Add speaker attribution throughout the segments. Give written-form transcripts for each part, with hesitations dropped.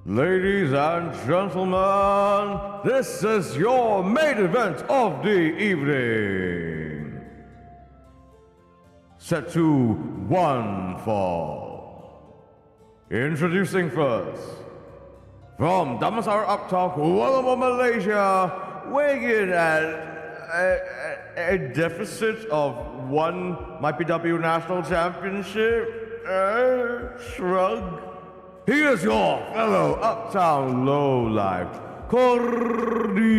Speaker 1: Ladies and gentlemen, this is your main event of the evening. Set to one fall. Introducing first, from Damansara Uptalk, Kuala Lumpur, Malaysia, weighing in at a deficit of one MyPW National Championship. Shrug. He is your fellow Uptown Lowlife, Cornelius.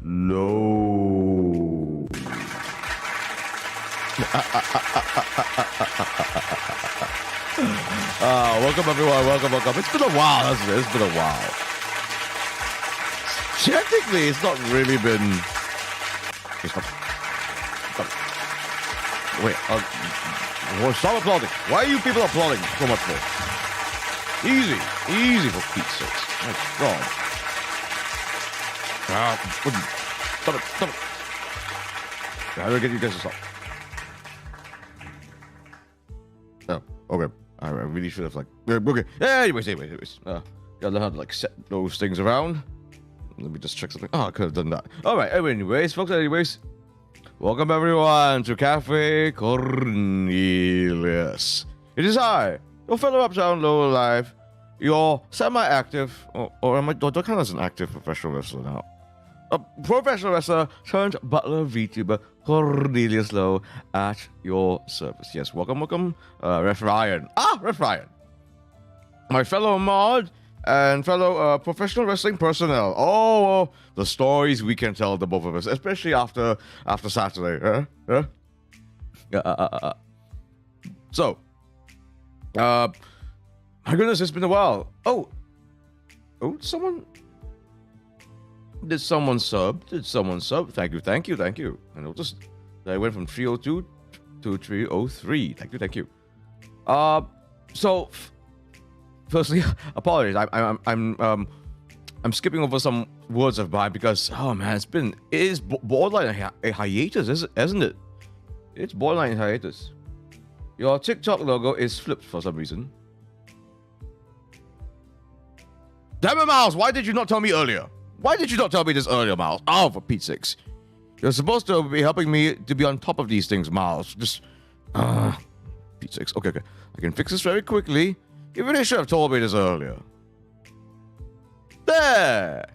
Speaker 1: Low.
Speaker 2: Welcome everyone, welcome. It's been a while, hasn't it? It's been a while. Technically, it's not really been... Stop. Wait, stop applauding. Why are you people applauding so much more? Easy for Pete's sakes. My God. Stop it. How do I get you guys to stop? Oh, okay. I really should have okay. Anyways. Gotta learn how to set those things around. Let me just check something. Oh, I could have done that. All right. Anyways, folks. Welcome everyone to Cafe Cornelius. It is I, your fellow Uptown Low Life, your semi-active, or am I do I count as an active professional wrestler now? A professional wrestler turned Butler VTuber Cornelius Low at your service. Yes, welcome, Ref Ryan. Ref Ryan, my fellow mod and fellow professional wrestling personnel. Oh, the stories we can tell, the both of us, especially after Saturday. So, my goodness, it's been a while. Oh, Did someone sub? Thank you. I noticed that I went from 302 to 303. Thank you. So, firstly, apologies. I'm skipping over some words of mine because, oh man, it is borderline a hiatus, isn't it? It's borderline hiatus. Your TikTok logo is flipped for some reason. Damn it, Miles! Why did you not tell me earlier? Why did you not tell me this earlier, Miles? Oh, for Pete's sakes. You're supposed to be helping me to be on top of these things, Miles. Just, Pete's sakes. Okay. I can fix this very quickly. You really should have told me this earlier. There!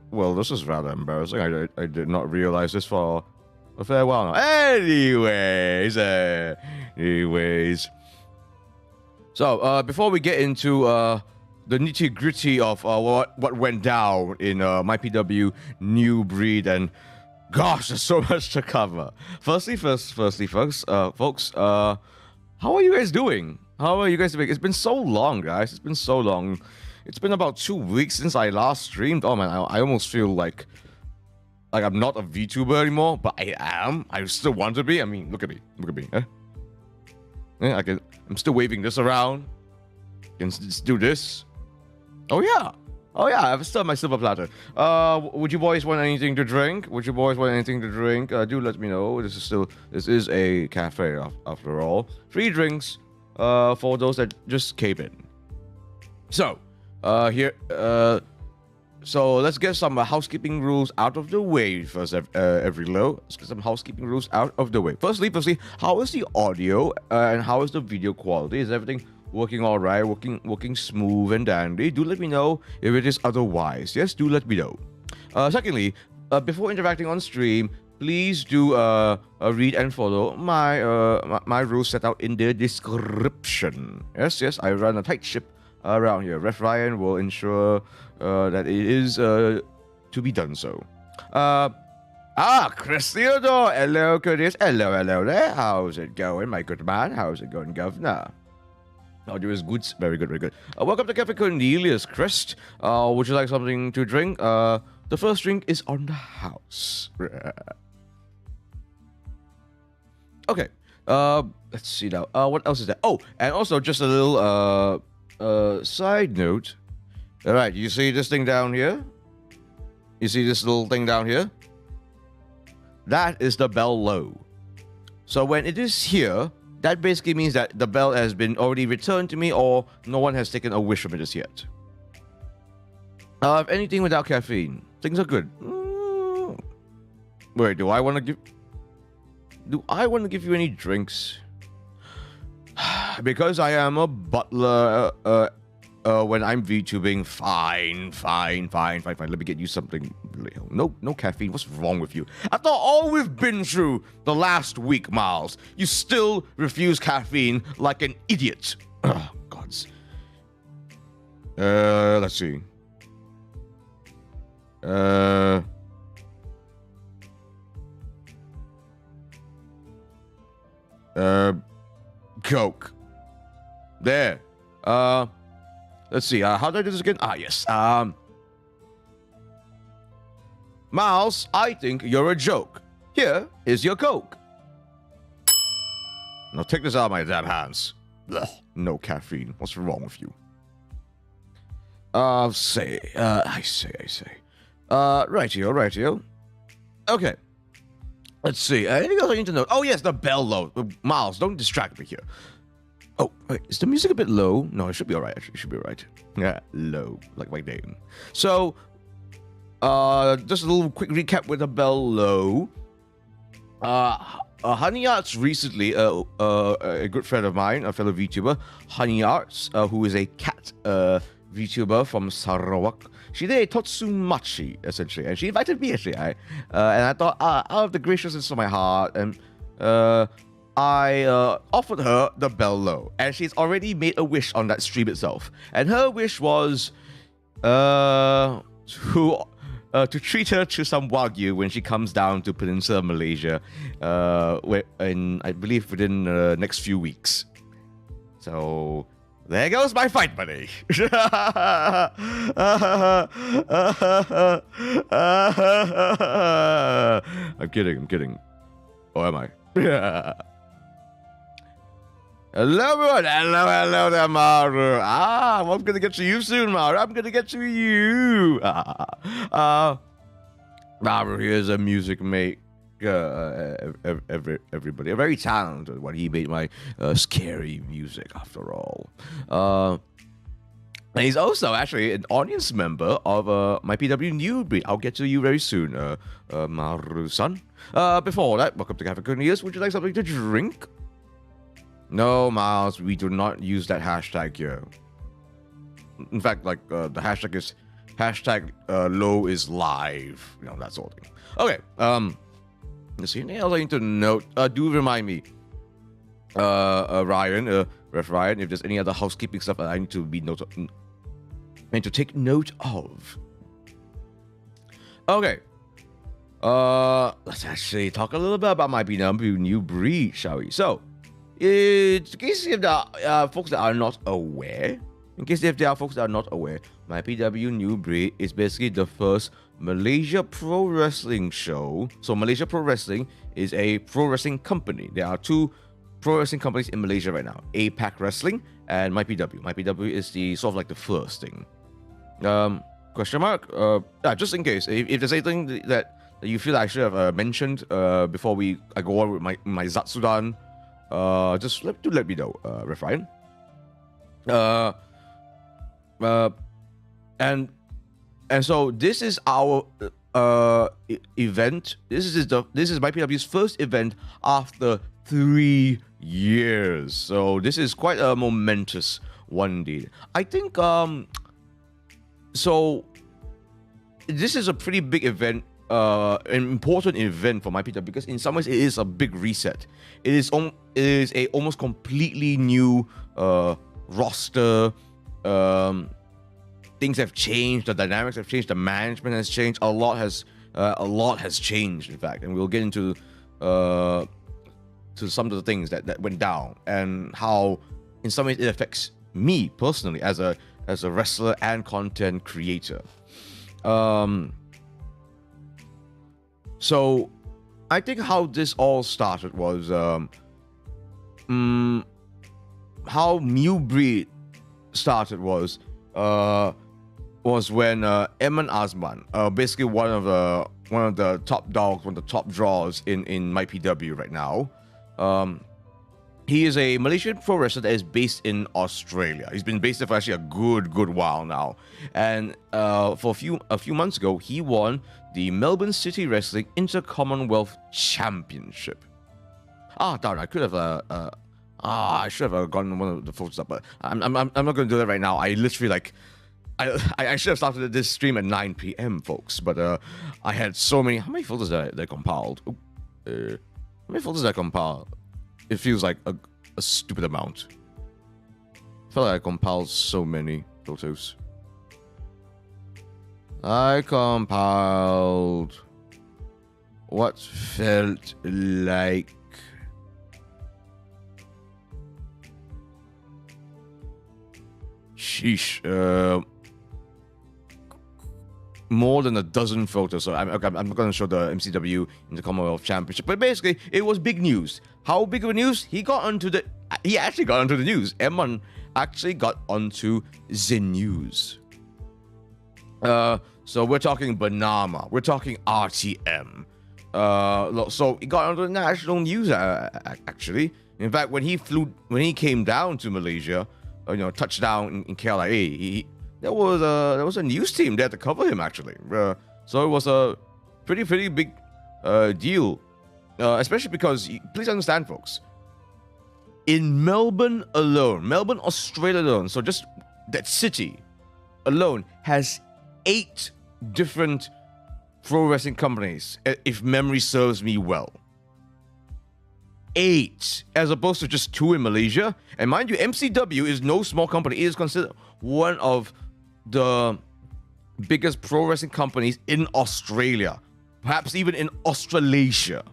Speaker 2: Well, this is rather embarrassing. I did not realize this for a fair while now. Anyways. So, before we get into the nitty-gritty of what went down in MyPW New Breed, and gosh, there's so much to cover. Firstly, folks, how are you guys doing? It's been so long, guys. It's been so long. It's been about 2 weeks since I last streamed. Oh man, I almost feel like I'm not a VTuber anymore, but I am. I still want to be. I mean, look at me. Yeah, I'm still waving this around. I can just do this. Oh yeah, I've still my silver platter. Would you boys want anything to drink? Do let me know. This is a cafe after all. Free drinks for those that just came in. So, so let's get some housekeeping rules out of the way first, every low. Let's get some housekeeping rules out of the way. Firstly, how is the audio and how is the video quality? Is everything working all right? Working smooth and dandy? Do let me know if it is otherwise. Yes, do let me know. Secondly, before interacting on stream, please do read and follow my rules set out in the description. Yes, I run a tight ship around here. Ref Ryan will ensure that it is to be done so. Chris Theodore. Hello, Curtis. Hello there. How's it going, my good man? How's it going, Governor? Audio is good. Very good. Welcome to Cafe Cornelius, Chris. Would you like something to drink? The first drink is on the house. Okay. Let's see now. What else is there? Oh, and also just a little side note. All right, you see this thing down here? You see this little thing down here? that is the bell low. So when it is here, that basically means that the bell has been already returned to me, or no one has taken a wish from it as yet. If anything without caffeine, things are good. Wait, do I want to give you any drinks? Because I am a butler, when I'm VTubing, fine. Let me get you something. No caffeine. What's wrong with you? After all we've been through the last week, Miles, you still refuse caffeine like an idiot. Oh, gods. Let's see. Coke. There. Let's see. How do I do this again? Yes. Miles, I think you're a joke. Here is your Coke. Now take this out of my damn hands. Ugh, no caffeine. What's wrong with you? I say. Rightio. Okay. Let's see. Anything else I need to know? Oh, yes, the bell low. Miles, don't distract me here. Oh, wait, is the music a bit low? No, it should be all right, actually. It should be all right. Yeah, low, like my name. So, just a little quick recap with the bell low. Honey Arts recently, a good friend of mine, a fellow VTuber, Honey Arts, who is a cat VTuber from Sarawak. She did a Totsumachi, essentially, and she invited me, actually. And I thought, out of the graciousness of my heart, and I offered her the bell low, and she's already made a wish on that stream itself. And her wish was to treat her to some Wagyu when she comes down to Peninsula Malaysia, in, I believe, within the next few weeks. So there goes my fight money. I'm kidding. Or am I? Hello, everyone. Hello there, Maru. I'm gonna get to you soon, Maru. I'm gonna get to you. Maru, here's a music mate. Everybody, a very talented one. He made my scary music, after all. And he's also actually an audience member of my PW New Breed. I'll get to you very soon, Maru-san. Before that, welcome to Cafe Cornelius. Would you like something to drink? No, Miles, we do not use that hashtag here. In fact, like, the hashtag is hashtag low is live. You know, that sort of thing. Okay, let's see, anything else I need to note? Do remind me, Ryan, Ref Ryan, if there's any other housekeeping stuff that I need to take note of. Okay. Let's actually talk a little bit about my PW New Breed, shall we? So, in case if there are folks that are not aware, my PW New Breed is basically the first Malaysia Pro Wrestling show. So Malaysia Pro Wrestling is a pro wrestling company. There are two pro wrestling companies in Malaysia right now: APAC Wrestling and MyPW. MyPW is the sort of like the first thing. Question mark? Just in case, if there's anything that you feel I should have mentioned before I go on with my Zatsudan, just let me know, Ref Ryan. And so this is our event. This is MyPW's first event after 3 years. So this is quite a momentous one indeed. I think so this is a pretty big event, an important event for MyPW, because in some ways it is a big reset. It is a almost completely new roster. Things have changed, the dynamics have changed, the management has changed. A lot has changed, in fact, and we'll get into to some of the things that went down and how, in some ways, it affects me personally as a wrestler and content creator. So I think how this all started was how New Breed started was when Eman Azman, basically one of one of the top dogs, one of the top draws in MyPW right now. He is a Malaysian pro wrestler that is based in Australia. He's been based there for actually a good while now. And for a few months ago, he won the Melbourne City Wrestling Inter-Commonwealth Championship. Darn, I could have I should have gotten one of the photos up, but I'm not going to do that right now. I literally I should have started this stream at 9 p.m., folks. But I had so many. How many photos did I compiled? How many photos did I compile? It feels like a stupid amount. I felt like I compiled so many photos. I compiled what felt like more than a dozen photos. So I'm not going to show the MCW in the Commonwealth Championship, but basically it was big news. How big of a news? He actually got onto the news. M1 actually got onto the news. So we're talking Banama, we're talking RTM. So he got onto the national news actually. In fact, when he came down to Malaysia, touchdown in KLIA, there was a news team there to cover him actually. So it was a pretty big deal, especially because please understand, folks. In Melbourne, Australia alone, so just that city alone has 8 different pro wrestling companies, if memory serves me well. 8, as opposed to just 2 in Malaysia. And mind you, MCW is no small company. It is considered one of the biggest pro wrestling companies in Australia, perhaps even in Australasia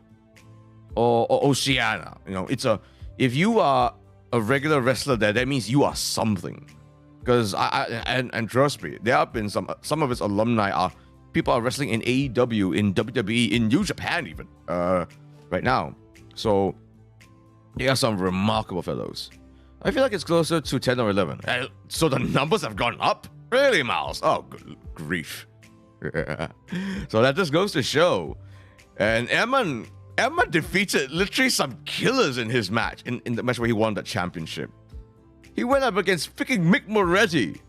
Speaker 2: or Oceania. If you are a regular wrestler there, that means you are something. Because and trust me, there have been some of its alumni people are wrestling in AEW, in WWE, in New Japan even right now. So they are some remarkable fellows. I feel like it's closer to 10 or 11. So the numbers have gone up? Really, Miles? Oh, good grief. So that just goes to show. And Emma defeated literally some killers in his match, in the match where he won that championship. He went up against freaking Mick Moretti.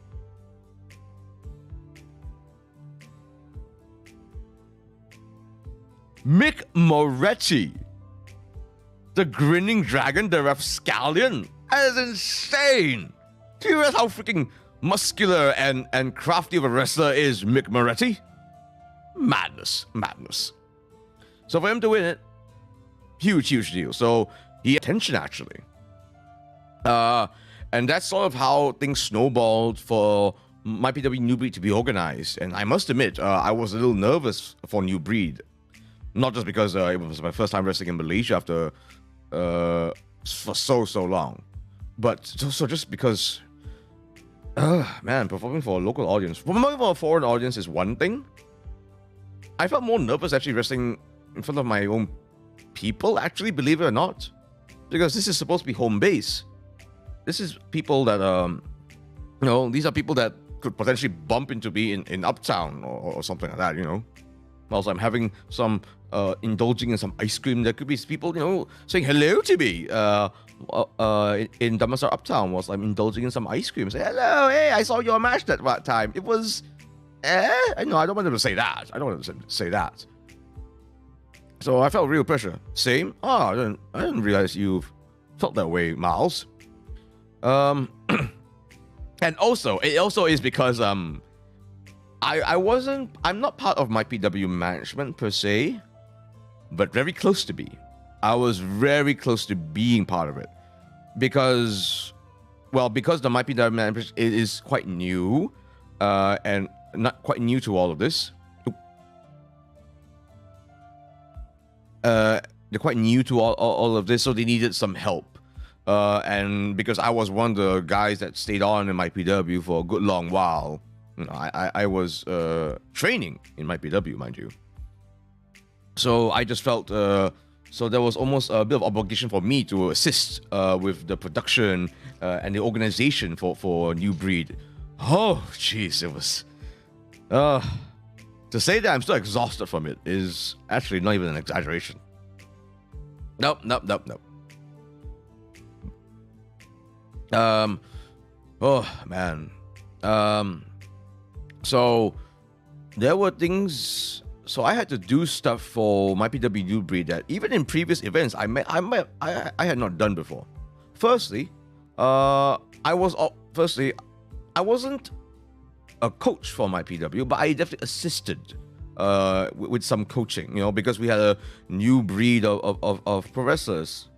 Speaker 2: Mick Moretti. The Grinning Dragon, the Rapscallion. That is insane. Do you realize how freaking muscular and crafty of a wrestler is Mick Moretti? Madness. So for him to win it, huge deal. So he had attention actually. And that's sort of how things snowballed for MyPW New Breed to be organized. And I must admit, I was a little nervous for New Breed. Not just because it was my first time wrestling in Malaysia after for so long, but so just because, performing for a local audience, performing for a foreign audience is one thing. I felt more nervous actually wrestling in front of my own people, actually, believe it or not, because this is supposed to be home base. This is people that these are people that could potentially bump into me in Uptown or something like that, Whilst I'm having some indulging in some ice cream, there could be people, saying hello to me in Damansara Uptown whilst I'm indulging in some ice cream. Say, hello, hey, I saw your match that time. It was, I don't want them to say that. I don't want them to say that. So I felt real pressure. Same? I didn't realize you felt that way, Miles. And also, it also is because, I'm not part of MyPW management per se, but very close to be. I was very close to being part of it because the MyPW management is quite new, and not quite new to all of this. They're quite new to all of this, so they needed some help. And because I was one of the guys that stayed on in MyPW for a good long while, I was training in MyPW, mind you. So I just felt, so there was almost a bit of obligation for me to assist with the production and the organization for New Breed. Oh, jeez, it was, to To say that I'm still exhausted from it is actually not even an exaggeration. Nope. Oh man. So there were things. So I had to do stuff for my PW New Breed that even in previous events I had not done before. Firstly, I wasn't a coach for my PW, but I definitely assisted with some coaching, because we had a new breed of pro wrestlers,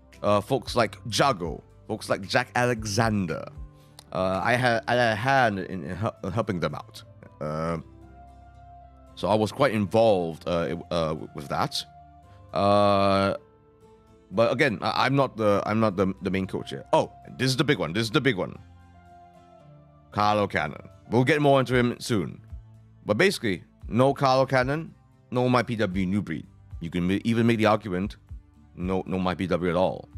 Speaker 2: folks like Jago, folks like Jack Alexander. I had a hand in helping them out. So I was quite involved with that. But again, I'm not the main coach here. Oh, this is the big one. Carlo Cannon. We'll get more into him soon. But basically, no Carlo Cannon, no my PW New Breed. You can even make the argument, no my PW at all.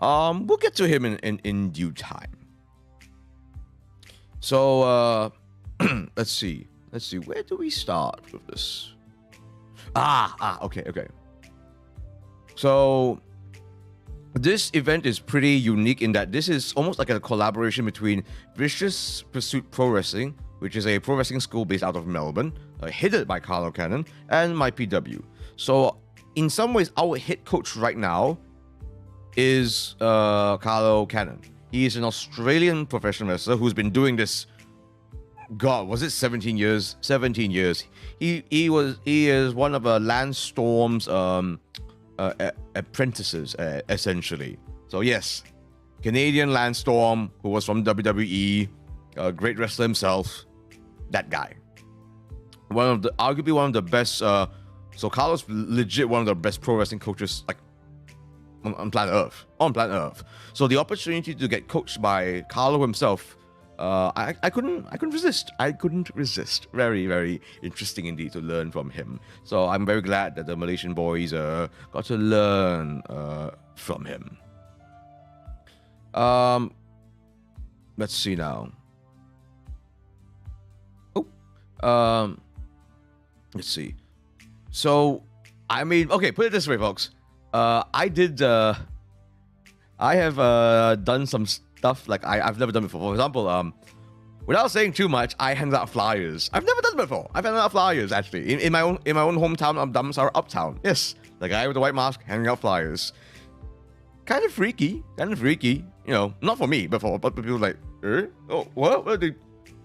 Speaker 2: We'll get to him in due time. So let's see. Where do we start with this? Okay. So this event is pretty unique in that this is almost like a collaboration between Vicious Pursuit Pro Wrestling, which is a pro wrestling school based out of Melbourne, headed by Carlo Cannon, and my PW. So in some ways, our head coach right now is Carlo Cannon. He is an Australian professional wrestler who's been doing this. God, was it 17 years? 17 years. He is one of Lance Storm's apprentices, essentially. So yes, Canadian Lance Storm, who was from WWE, a great wrestler himself, that guy. Arguably one of the best. So Carlos legit one of the best pro wrestling coaches like on planet Earth. On planet Earth. So the opportunity to get coached by Carlo himself, I couldn't resist. I couldn't resist. Very, very interesting indeed to learn from him. So I'm very glad that the Malaysian boys got to learn from him. Let's see now. Let's see. So okay, put it this way, folks. I have done some stuff like I've never done before. For example, without saying too much, I handed out flyers. I've never done it before. I've handed out flyers actually in my own hometown of Damansara Uptown. Yes, the guy with the white mask handing out flyers. Kind of freaky. Not for me before, but people like, oh, what?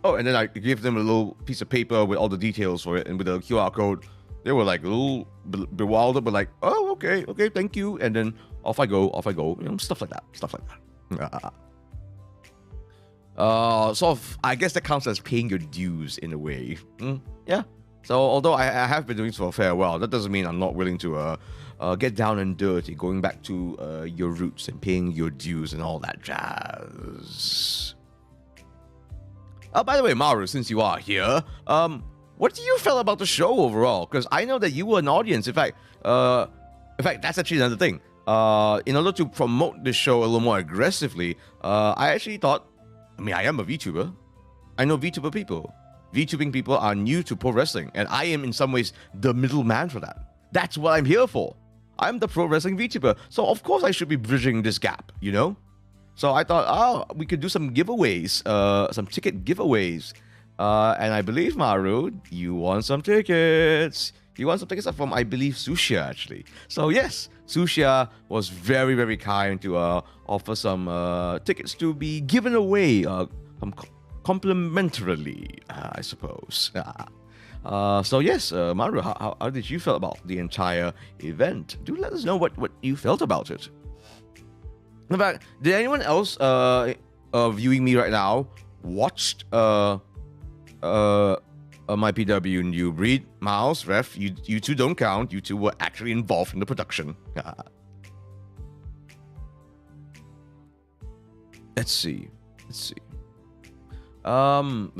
Speaker 2: And then I give them a little piece of paper with all the details for it and with a QR code. They were like a little bewildered, but like, oh, okay, thank you. And then off I go, stuff like that. Sort of, I guess that counts as paying your dues in a way. Yeah. So although I have been doing this for a fair while, that doesn't mean I'm not willing to get down and dirty, going back to your roots and paying your dues and all that jazz. By the way, Maros, since you are here, what do you feel about the show overall? Because I know that you were an audience. In fact, that's actually another thing. In order to promote this show a little more aggressively, I actually thought, I am a VTuber. I know VTuber people. VTubing people are new to pro wrestling, and I am in some ways the middleman for that. That's what I'm here for. I'm the pro wrestling VTuber, so of course I should be bridging this gap, So I thought, we could do some giveaways, some ticket giveaways. And I believe, Maru, you won some tickets. You won some tickets from, I believe, Sushia, actually. So yes, Sushia was very, very kind to offer some tickets to be given away complimentarily, I suppose. So yes, Maru, how did you feel about the entire event? Do let us know what you felt about it. In fact, did anyone else viewing me right now watched my PW New Breed? Miles, Ref, you two don't count. You two were actually involved in the production. Let's see. Let's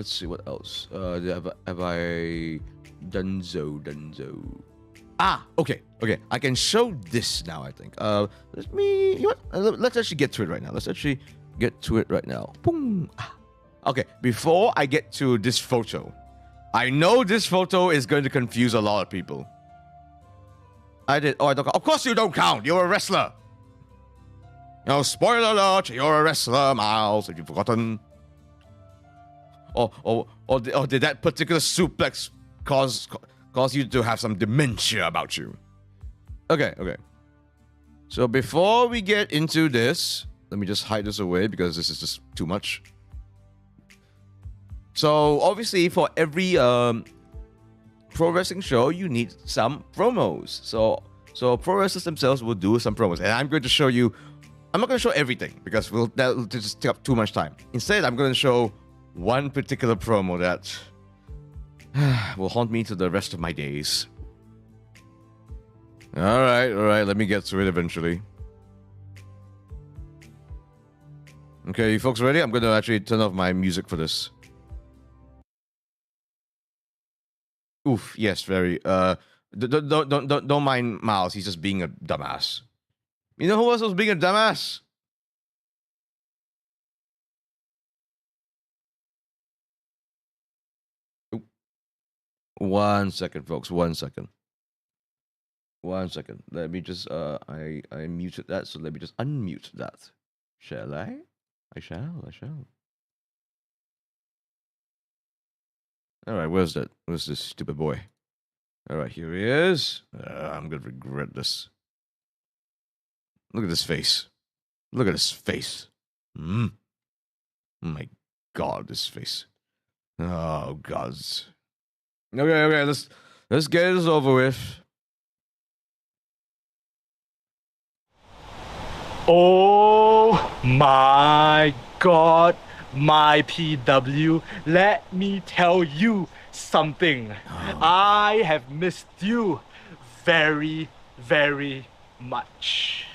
Speaker 2: see what else. Have I Dunzo? Okay. I can show this now, I think. Let's actually get to it right now. Boom. Okay, before I get to this photo, I know this photo is going to confuse a lot of people. I did. Oh, I don't count. Of course you don't count. You're a wrestler. No, spoiler alert. You're a wrestler, Miles. Have you forgotten? Or did that particular suplex cause you to have some dementia about you? Okay. So before we get into this, let me just hide this away because this is just too much. So obviously for every pro wrestling show, you need some promos. So pro wrestlers themselves will do some promos, and I'm going to show you. I'm not going to show everything because that'll just take up too much time. Instead, I'm going to show one particular promo that will haunt me to the rest of my days. All right. Let me get to it eventually. Okay, you folks ready? I'm going to actually turn off my music for this. Oof, yes, very. Don't mind Miles. He's just being a dumbass. You know who else was being a dumbass? Oop. 1 second, folks. 1 second. 1 second. Let me just I muted that, so let me just unmute that. Shall I? I shall. All right, where's that? Where's this stupid boy? All right, here he is. I'm gonna regret this. Look at this face. Look at this face. Oh my God, this face. Oh God. Okay. Let's get this over with.
Speaker 3: Oh my God, my PW, let me tell you something. I have missed you very, very much.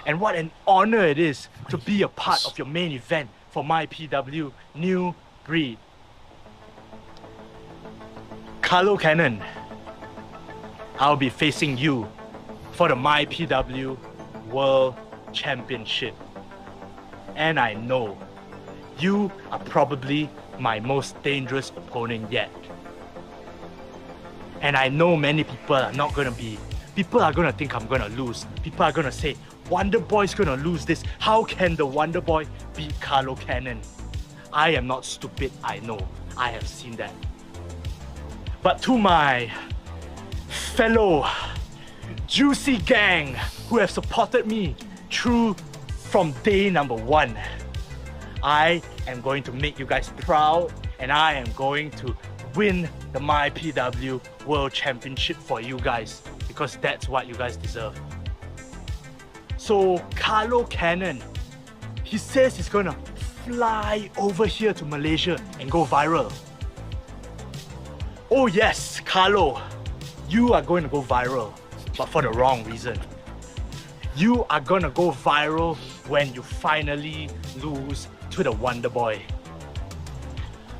Speaker 3: And what an honor it is to be a part of your main event for my PW New Breed. Carlo Cannon, I'll be facing you for the my PW World Championship. And I know you are probably my most dangerous opponent yet. And I know many people are gonna think I'm gonna lose. People are gonna say, Wonder Boy's gonna lose this. How can the Wonder Boy beat Carlo Cannon? I am not stupid, I know. I have seen that. But to my fellow Juicy gang who have supported me through from day number 1, I am going to make you guys proud, and I am going to win the MyPW World Championship for you guys, because that's what you guys deserve. So Carlo Cannon, he says he's gonna fly over here to Malaysia and go viral. Oh yes, Carlo, you are going to go viral, but for the wrong reason. You are gonna go viral when you finally lose to the Wonder Boy.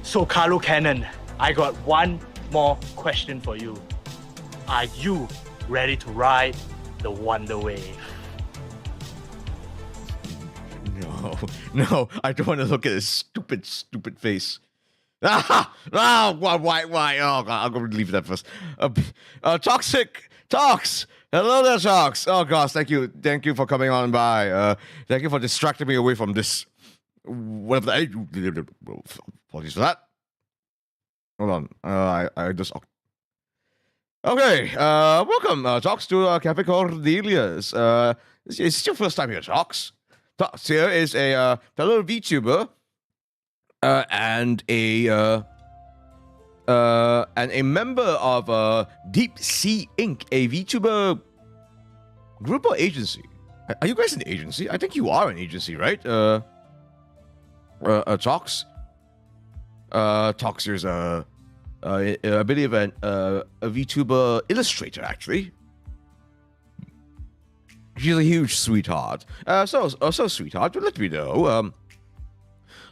Speaker 3: So Carlo Cannon, I got one more question for you. Are you ready to ride the Wonder Wave?
Speaker 2: No, I don't want to look at his stupid face. Why? Oh God, I'll go leave that first. Toxic Talks. Hello there, Talks. Oh gosh, thank you for coming on by. Thank you for distracting me away from this. Whatever. Apologies for that. Hold on. I just. Okay. Welcome, Talks, to Cafe Cornelius. It's your first time here, Talks. Talks here is a fellow VTuber and a member of Deep Sea Inc., a VTuber group or agency. Are you guys an agency? I think you are an agency, right? Talks. Talks is I believe a VTuber illustrator, actually. She's a huge sweetheart. So sweetheart, let me know.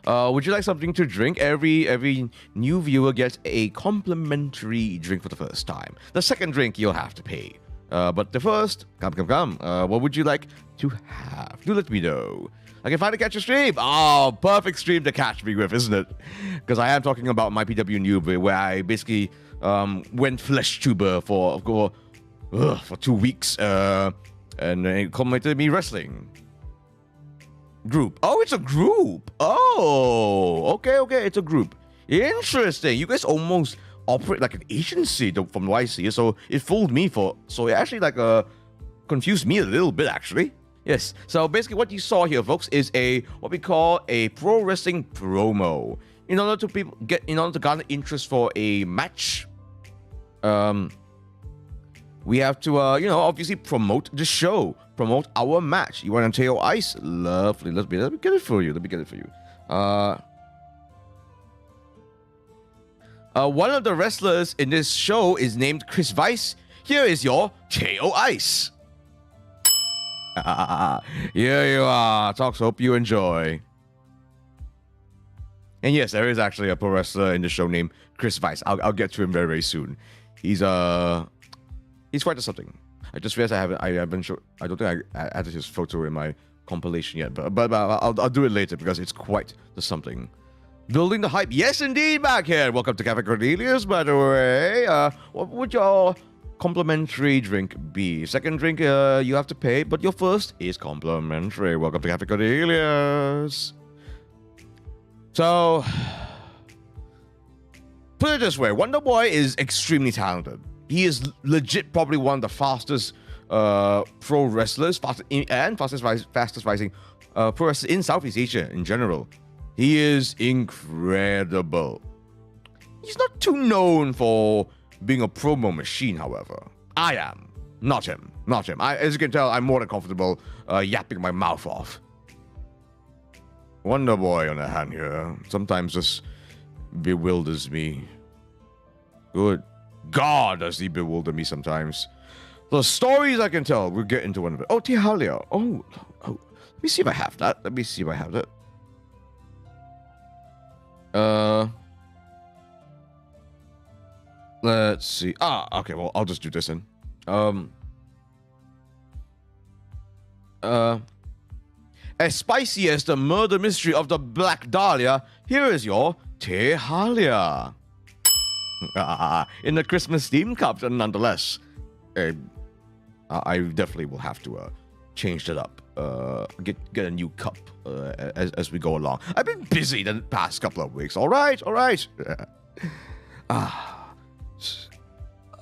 Speaker 2: Would you like something to drink? Every new viewer gets a complimentary drink for the first time. The second drink you'll have to pay. But the first, come. What would you like to have? Do let me know. I can finally catch a stream. Oh, perfect stream to catch me with, isn't it? Because I am talking about my PW Newbie, where I basically went flesh tuber for 2 weeks, and it culminated in me wrestling. Group. Oh, it's a group. Oh, okay, it's a group. Interesting. You guys almost operate like an agency from what I see. So it fooled me so it actually confused me a little bit actually. Yes. So basically what you saw here, folks, is what we call a pro wrestling promo. In order to garner interest for a match, we have to obviously promote the show, promote our match. You want to tail ice? Lovely. Let me get it for you. One of the wrestlers in this show is named Chris Weiss. Here is your KO Ice. Here you are. Talks, hope you enjoy. And yes, there is actually a pro wrestler in the show named Chris Weiss. I'll get to him very, very soon. He's quite something. I just realized I haven't shown. I don't think I added his photo in my compilation yet, but I'll do it later because it's quite the something. Building the hype. Yes, indeed, back here. Welcome to Cafe Cornelius, by the way. What would your complimentary drink be? Second drink, you have to pay, but your first is complimentary. Welcome to Cafe Cornelius. So, put it this way. Wonder Boy is extremely talented. He is legit probably one of the fastest pro wrestlers, fastest rising pro wrestlers in Southeast Asia in general. He is incredible. He's not too known for being a promo machine, however. I am. Not him. As you can tell, I'm more than comfortable yapping my mouth off. Wonder Boy, on the hand here, sometimes just bewilders me. Good God, does he bewilder me sometimes. The stories I can tell, we'll get into one of it. Oh, Tihalia. Oh, let me see if I have that. Let's see. Okay, well, I'll just do this then. As spicy as the murder mystery of the Black Dahlia, here is your Tehalia. In the Christmas theme cup, nonetheless. I definitely will have to change that up. Get a new cup as we go along. I've been busy the past couple of weeks. All right.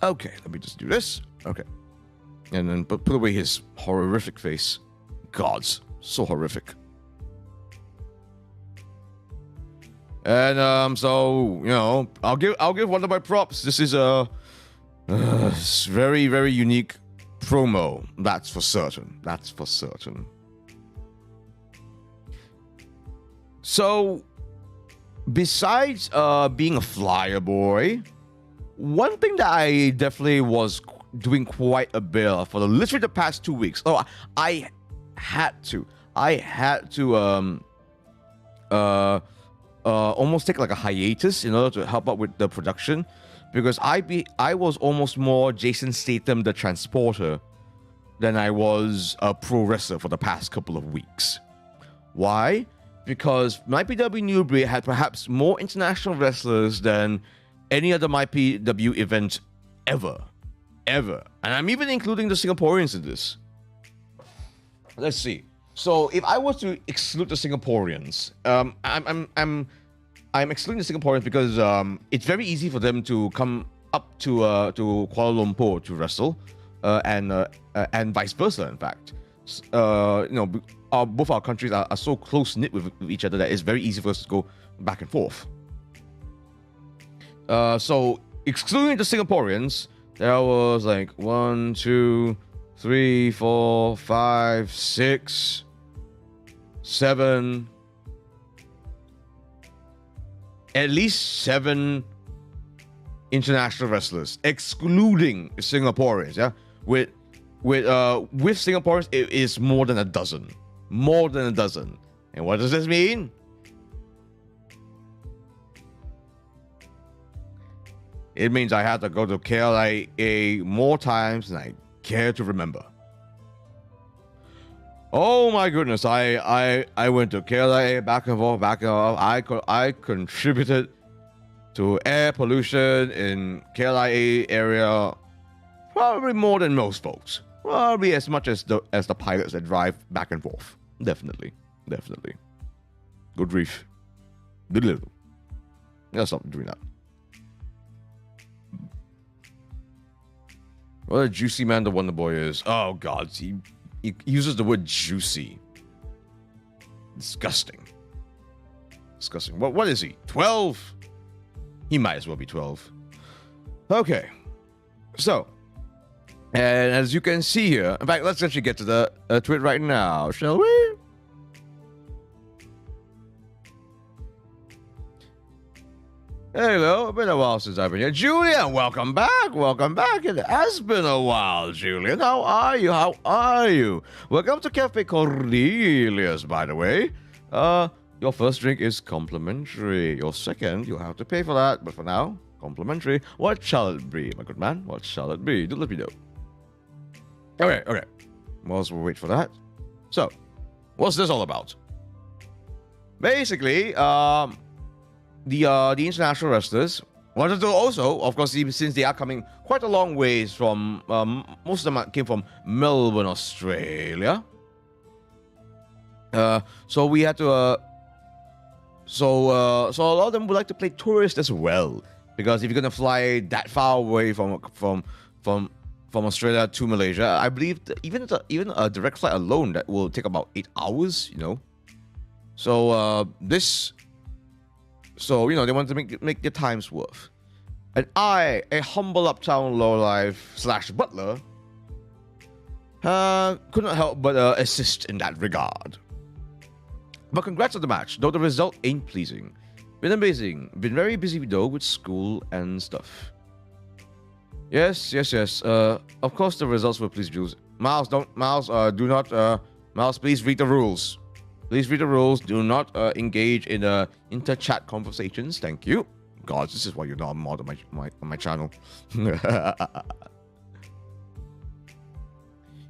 Speaker 2: Okay, let me just do this. Okay. And then put away his horrific face. Gods, so horrific. And so I'll give one of my props. This is a very, very unique promo. That's for certain. So, besides being a flyer boy, one thing that I definitely was doing quite a bit for literally the past 2 weeks. Oh, I had to almost take like a hiatus in order to help out with the production, because I was almost more Jason Statham the Transporter than I was a pro wrestler for the past couple of weeks. Why? Because MyPW Newbury had perhaps more international wrestlers than any other MyPW event ever. And I'm even including the Singaporeans in this. Let's see. So if I was to exclude the Singaporeans, I'm excluding the Singaporeans because it's very easy for them to come up to Kuala Lumpur to wrestle, and vice versa. In fact, both our countries are so close knit with each other that it's very easy for us to go back and forth. So excluding the Singaporeans, there was like 1, 2, 3, 4, 5, 6, 7, at least 7 international wrestlers, excluding Singaporeans. Yeah, with Singaporeans, it is more than a dozen. And what does this mean? It means I have to go to KLIA more times than I care to remember. Oh my goodness, I went to KLIA back and forth. I contributed to air pollution in KLIA area probably more than most folks. Probably as much as the pilots that drive back and forth. Definitely. Good grief. Gotta stop doing that. What a juicy man the Wonder Boy is. Oh god, he uses the word juicy. Disgusting. What is he? 12? He might as well be 12. Okay. So, and as you can see here, in fact, let's actually get to the to it right now, shall we? Hello, been a while since I've been here. Julian, welcome back. It has been a while, Julian. How are you? Welcome to Cafe Cornelius, by the way. Your first drink is complimentary. Your second, you'll have to pay for that. But for now, complimentary. What shall it be, my good man? What shall it be? Do let me know. Okay. Whilst we'll wait for that. So, what's this all about? Basically, the international wrestlers wanted to also, of course, since they are coming quite a long ways from, most of them came from Melbourne, Australia. So we had to, so a lot of them would like to play tourist as well, because if you're gonna fly that far away from Australia to Malaysia, I believe even a direct flight alone that will take about 8 hours, you know. So So, they wanted to make their times worth. And I, a humble uptown lowlife / butler, couldn't help but assist in that regard. But congrats on the match, though the result ain't pleasing. Been amazing. Been very busy though with school and stuff. Yes. Of course the results were pleasing, Jules. Miles, please read the rules. Please read the rules. Do not engage in inter-chat conversations. Thank you. God, this is why you're not a mod on my channel.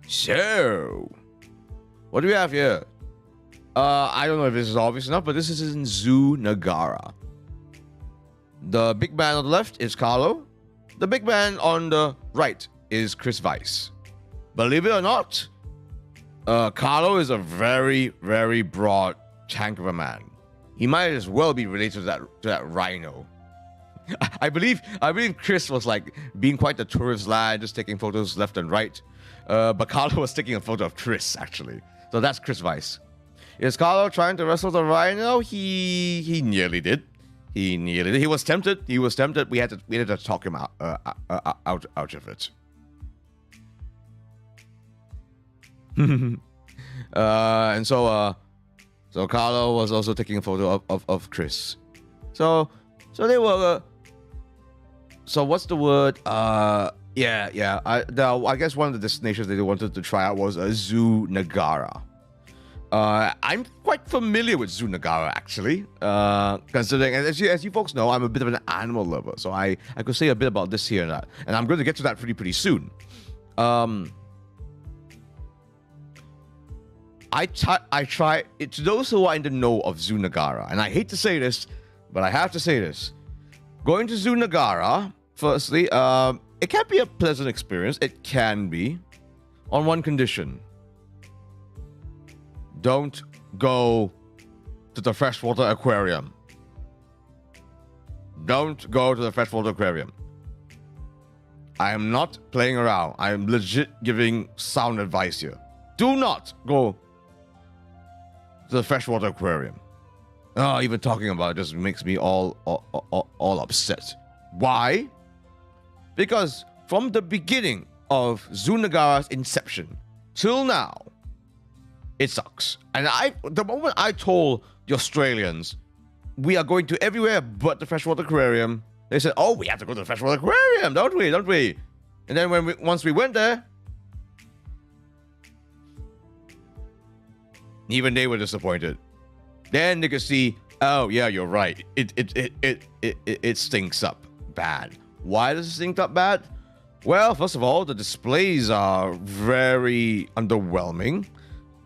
Speaker 2: So, what do we have here? I don't know if this is obvious enough, but this is in Zoo Nagara. The big man on the left is Carlo. The big man on the right is Chris Weiss. Believe it or not, Carlo is a very, very broad tank of a man. He might as well be related to that rhino. I believe Chris was like being quite the tourist lad, just taking photos left and right. But Carlo was taking a photo of Chris, actually. So that's Chris Weiss. Is Carlo trying to wrestle the rhino? He nearly did. He was tempted. We had to talk him out of it. And so Carlo was also taking a photo of Chris. So they were. So what's the word? I guess one of the destinations they wanted to try out was Zoo Nagara. I'm quite familiar with Zoo Nagara, actually, considering, as you folks know, I'm a bit of an animal lover, so I could say a bit about this here and that, and I'm going to get to that pretty soon. I try it, to those who are in the know of Zoo Nagara, and I hate to say this, but I have to say this. Going to Zoo Nagara, firstly, it can be a pleasant experience. It can be, on one condition. Don't go to the freshwater aquarium. Don't go to the freshwater aquarium. I am not playing around. I am legit giving sound advice here. Do not go to the freshwater aquarium. Oh, even talking about it just makes me all upset. Why? Because from the beginning of Zoo Nagara's inception till now, it sucks. And the moment I told the Australians we are going to everywhere but the freshwater aquarium, they said, "Oh, we have to go to the freshwater aquarium, don't we?" And then once we went there, even they were disappointed. Then they could see, oh yeah, you're right. It stinks up bad. Why does it stink up bad? Well, first of all, the displays are very underwhelming.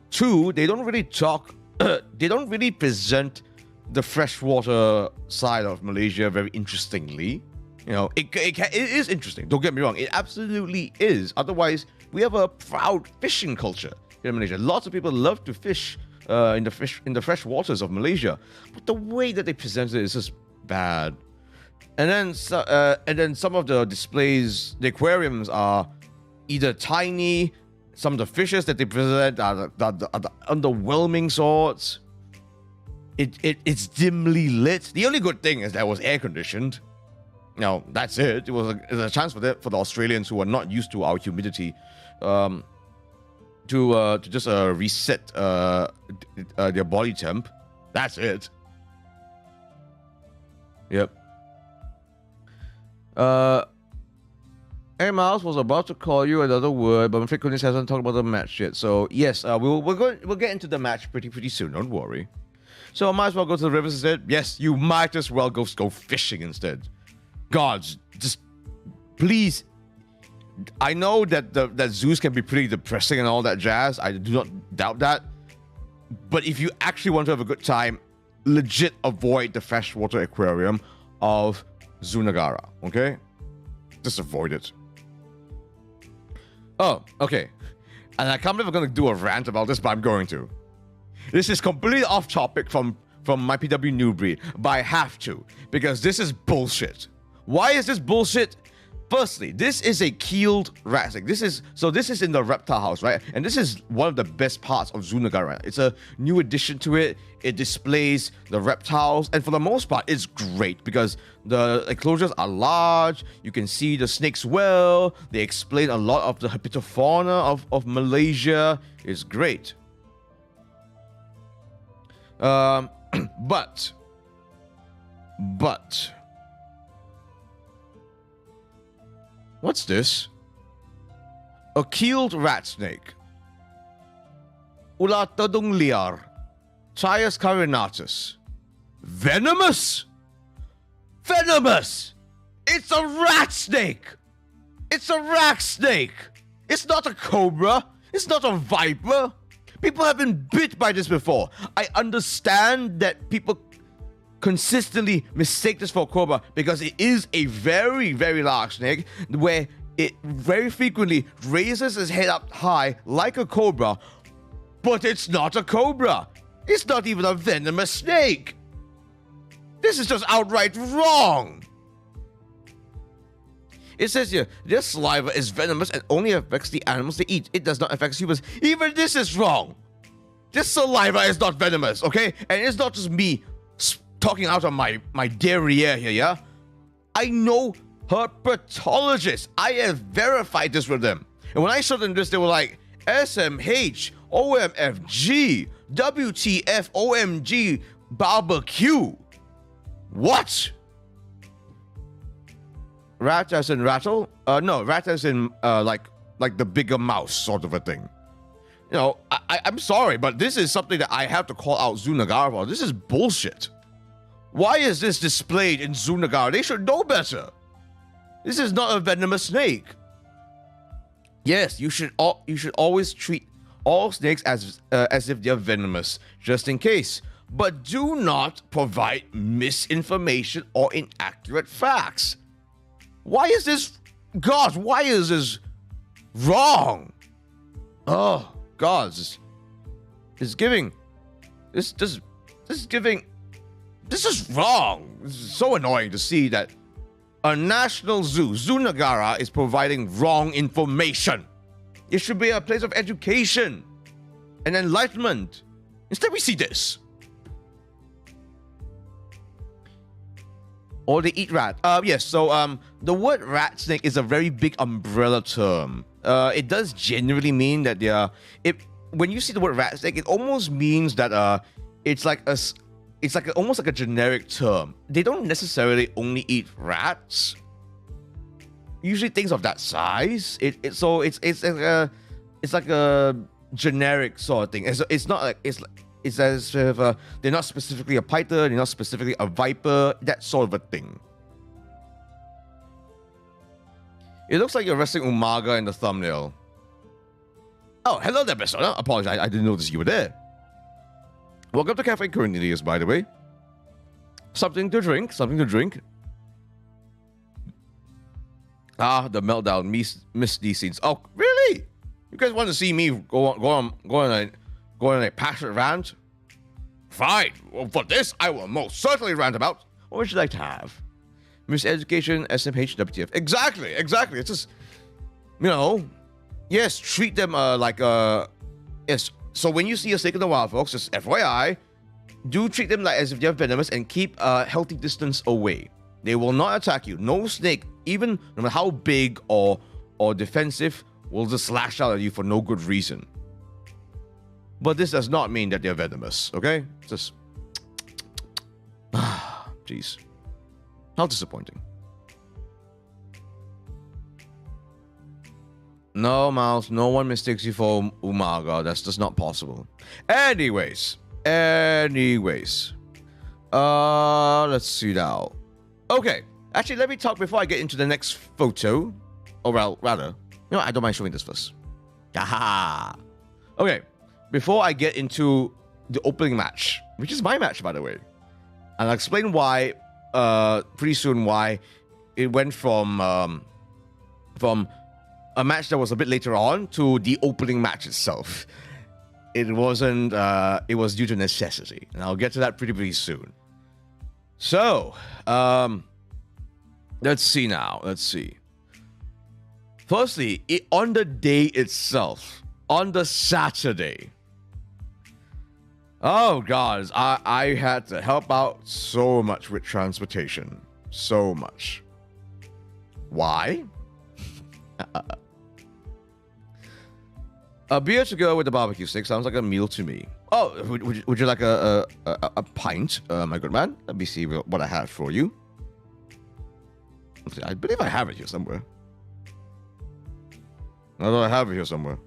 Speaker 2: Two, they don't really talk, they don't really present the freshwater side of Malaysia very interestingly. You know, it is interesting. Don't get me wrong. It absolutely is. Otherwise, we have a proud fishing culture here in Malaysia. Lots of people love to fish in the fresh waters of Malaysia, but the way that they present it is just bad. And then some of the displays, the aquariums are either tiny. Some of the fishes that they present are the underwhelming sorts. It's dimly lit. The only good thing is that it was air conditioned. No, that's it. It was a chance for the Australians who are not used to our humidity, to just reset their body temp. That's it. Yep. Hey, Maros was about to call you another word, but Cornelius hasn't talked about the match yet. So yes, we'll get into the match pretty soon. Don't worry. So I might as well go to the rivers instead. Yes, you might as well go fishing instead. Gods, just please. I know that that zoos can be pretty depressing and all that jazz. I do not doubt that. But if you actually want to have a good time, legit avoid the freshwater aquarium of Zunagara. Okay, just avoid it. Oh, okay. And I can't believe I'm going to do a rant about this, but I'm going to. This is completely off topic from my PW New Breed, but I have to, because this is bullshit. Why is this bullshit? Firstly, this is a keeled rat snake. This is in the reptile house, right? And this is one of the best parts of Zunagara. It's a new addition to it. It displays the reptiles, and for the most part, it's great because the enclosures are large. You can see the snakes well. They explain a lot of the herpetofauna of Malaysia. It's great. But what's this? A keeled rat snake. Ular tedung liar. Trias carinatus. Venomous? Venomous! It's a rat snake! It's a rat snake! It's not a cobra. It's not a viper. People have been bit by this before. I understand that people consistently mistake this for a cobra because it is a very, very large snake where it very frequently raises its head up high like a cobra, but it's not a cobra. It's not even a venomous snake. This is just outright wrong. It says here, their saliva is venomous and only affects the animals they eat. It does not affect humans. Even this is wrong. This saliva is not venomous, okay? And it's not just me talking out of my derriere here, yeah? I know herpetologists. I have verified this with them. And when I showed them this, they were like, SMH, OMFG, WTF, OMG, barbecue. What? Rat as in rattle? No, rat as in like the bigger mouse sort of a thing. You know, I'm sorry, but this is something that I have to call out Zunagara for. This is bullshit. Why is this displayed in Zunagara? They should know better. This is not a venomous snake. Yes, you should always treat all snakes as if they're venomous, just in case. But do not provide misinformation or inaccurate facts. Why is this, God, why is this wrong? Oh, God, this is wrong. This is so annoying to see that a national zoo, Zunagara, is providing wrong information. It should be a place of education and enlightenment. Instead, we see this. Or they eat rat. Yes, so the word rat snake is a very big umbrella term. It does generally mean that when you see the word rat snake, it almost means that it's almost like a generic term. They don't necessarily only eat rats. Usually things of that size. It's like a generic sort of thing. It's not like it's as if they're not specifically a python, they're not specifically a viper, that sort of a thing. It looks like you're wrestling Umaga in the thumbnail. Oh, hello there, Persona. Apologize, I didn't notice you were there. Welcome to Cafe Cornelius, by the way. Something to drink, something to drink. Ah, the meltdown, miss these scenes. Oh, really? You guys want to see me go on a passionate rant? Fine. Well, for this, I will most certainly rant about. What would you like to have? Miseducation, SMH, WTF. Exactly. It's just, yes, treat them yes. So when you see a snake in the wild, folks, just FYI, do treat them like as if they're venomous and keep a healthy distance away. They will not attack you. No snake, even no matter how big or defensive, will just lash out at you for no good reason. But this does not mean that they're venomous, okay? Just... Jeez. How disappointing. No, Mouse, no one mistakes you for Umaga. That's just not possible. Anyways. Let's see now. Okay. Actually, let me talk before I get into the next photo. Or well, rather, I don't mind showing this first. Aha. Okay. Before I get into the opening match, which is my match, by the way, and I'll explain why, pretty soon, why it went from a match that was a bit later on to the opening match itself. It wasn't, it was due to necessity, and I'll get to that pretty soon. So, let's see now. Let's see. Firstly, on the day itself, on the Saturday, oh God, I had to help out so much with transportation. So much. Why? A beer to go with the barbecue stick sounds like a meal to me. Oh, would you like a pint, my good man? Let me see what I have for you. I believe I have it here somewhere. I thought I have it here somewhere.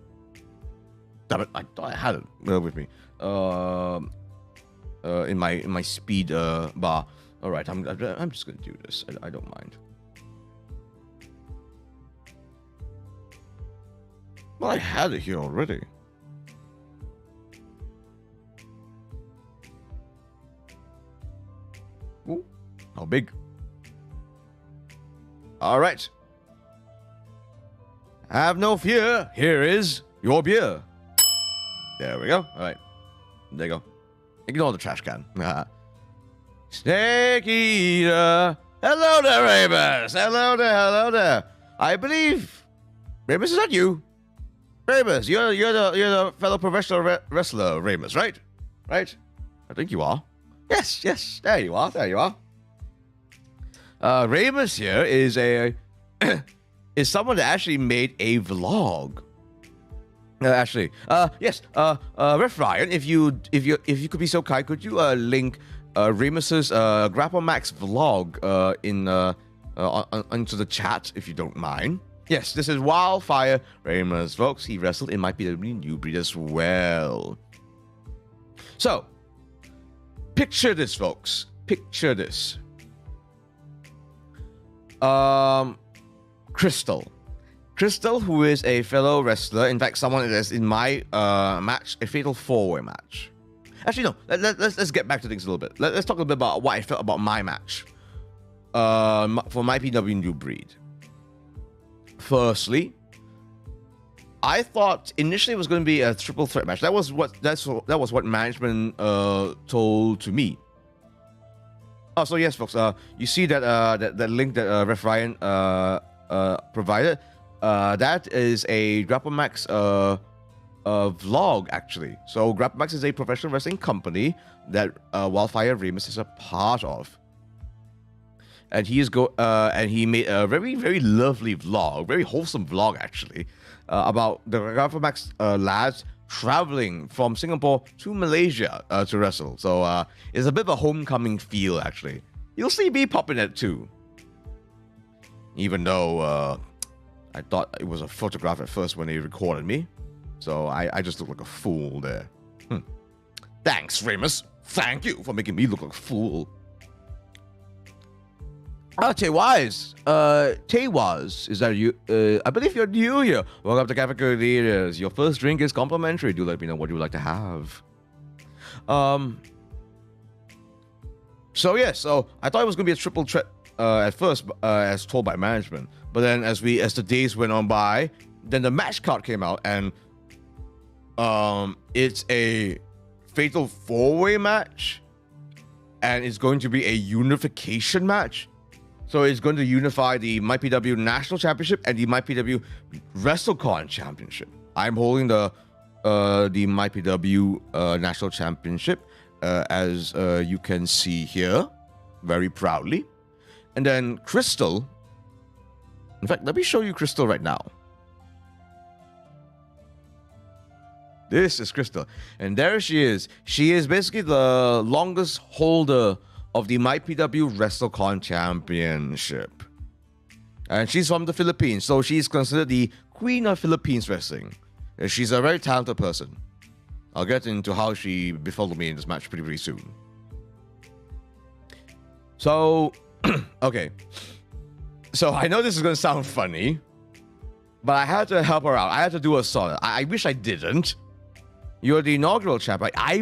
Speaker 2: Damn it, I thought I had it with me. In my speed bar. All right, I'm just gonna do this. I don't mind. Well, I had it here already. Ooh, how big? All right. Have no fear. Here is your beer. There we go. All right. There you go. Ignore the trash can. Snake eater. Hello there, Ramus. Hello there. I believe Ramus, is that you? Ramus, you're the fellow professional wrestler, Ramus, right? Right? I think you are. Yes. There you are. Ramus here is is someone that actually made a vlog. Yes. Ref Ryan, if you could be so kind, could you link Ramus's Grapple Max vlog into the chat, if you don't mind? Yes, this is Wildfire Ramus, folks. He wrestled in my PW New Breed as well. So, picture this, folks. Picture this. Crystal, who is a fellow wrestler, in fact, someone that is in my match, a Fatal 4-Way match. Actually, no, let's get back to things a little bit. Let's talk a bit about what I felt about my match for my PW New Breed. Firstly, I thought initially it was going to be a triple threat match. That was what management told to me. Oh, so yes, folks. You see that link that Ref Ryan provided. That is a Grapple Max vlog, actually. So Grapple Max is a professional wrestling company that Wildfire Ramus is a part of. And he made a very, very lovely vlog, very wholesome vlog, actually, about the Grapple Max lads traveling from Singapore to Malaysia to wrestle. So it's a bit of a homecoming feel, actually. You'll see me popping it too. Even though I thought it was a photograph at first when they recorded me. So I just look like a fool there. Thanks, Ramus. Thank you for making me look like a fool. Tay Wise. Tay Was, is that you? I believe you're new here. Welcome to Cafe Cornelius. Your first drink is complimentary. Do let me know what you would like to have. So I thought it was gonna be a triple threat at first, as told by management. But then as the days went on by, then the match card came out, and it's a fatal 4-way match, and it's going to be a unification match. So it's going to unify the MyPW National Championship and the MyPW WrestleCon Championship. I'm holding the MyPW National Championship, as you can see here, very proudly. And then Crystal. In fact, let me show you Crystal right now. This is Crystal. And there she is. She is basically the longest holder of the MyPW WrestleCon Championship. And she's from the Philippines, so she's considered the Queen of Philippines Wrestling. And she's a very talented person. I'll get into how she befell me in this match pretty soon. So, okay. So I know this is going to sound funny, but I had to help her out. I had to do a solid. I wish I didn't. You're the inaugural champ. I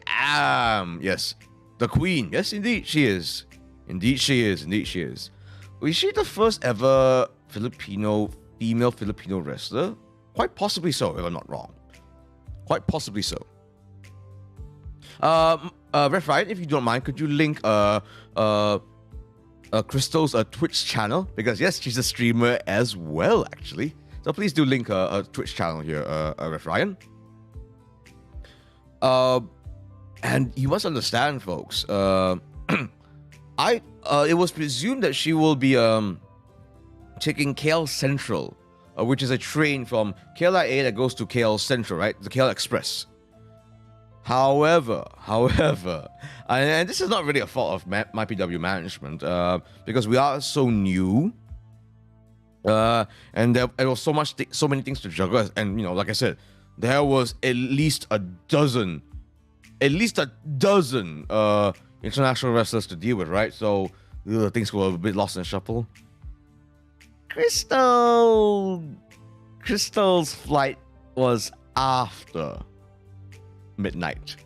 Speaker 2: am. Yes. The queen. Yes, indeed she is. Indeed she is. Was she the first ever female Filipino wrestler? Quite possibly so, if I'm not wrong. Quite possibly so. Ref Ryan, if you don't mind, could you link Crystal's Twitch channel? Because yes, she's a streamer as well, actually. So please do link a Twitch channel here, Ref Ryan. And you must understand, folks. It was presumed that she will be taking KL Central, which is a train from KLIA that goes to KL Central, right? The KL Express. However, and this is not really a fault of MyPW management, because we are so new. And there was so many things to juggle, and like I said, there was at least a dozen international wrestlers to deal with, right? So things were a bit lost in shuffle. Crystal's flight was after midnight,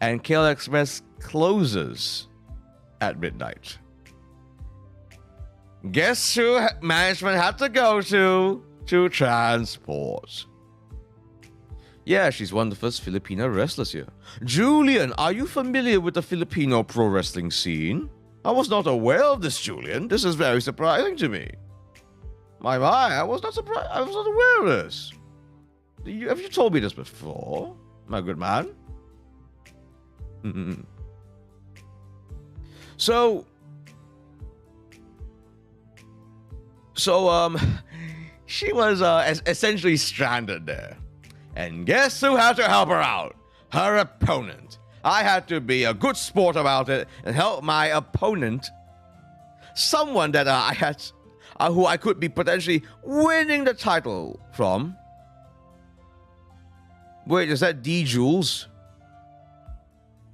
Speaker 2: and KL Express closes at midnight. Guess who management had to go to transport? Yeah, she's one of the first Filipino wrestlers here. Julian, are you familiar with the Filipino pro wrestling scene? I was not aware of this, Julian. This is very surprising to me. My, I was not surprised. I was not aware of this. Have you told me this before, my good man? So, she was essentially stranded there. And guess who had to help her out? Her opponent. I had to be a good sport about it and help my opponent, someone that who I could be potentially winning the title from. Wait, is that D Jules?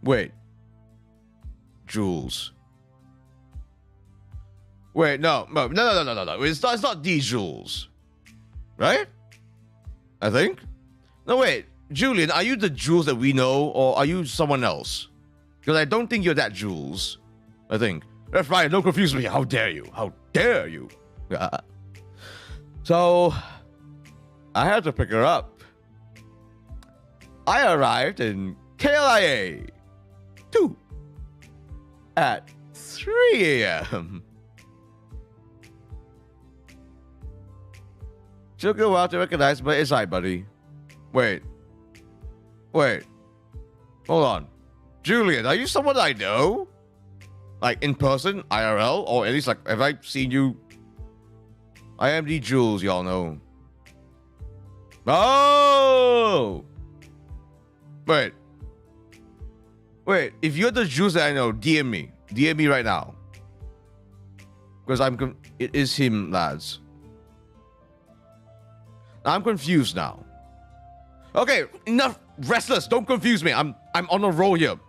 Speaker 2: Wait. Jules. Wait, no. It's not D Jules. Right? I think. No, wait. Julian, are you the Jules that we know, or are you someone else? Because I don't think you're that Jules. I think. That's right, don't confuse me. How dare you? How dare you? So, I had to pick her up. I arrived in KLIA 2 at 3 a.m. Took a while to recognize, but it's alright, buddy. Wait. Hold on. Julian, are you someone I know? Like, in person, IRL? Or at least, like, have I seen you? I am the Jules, y'all know. Oh! Wait, if you're the Jules that I know, DM me. DM me right now. Because it is him, lads. I'm confused now. Okay, enough wrestlers, don't confuse me. I'm on a roll here.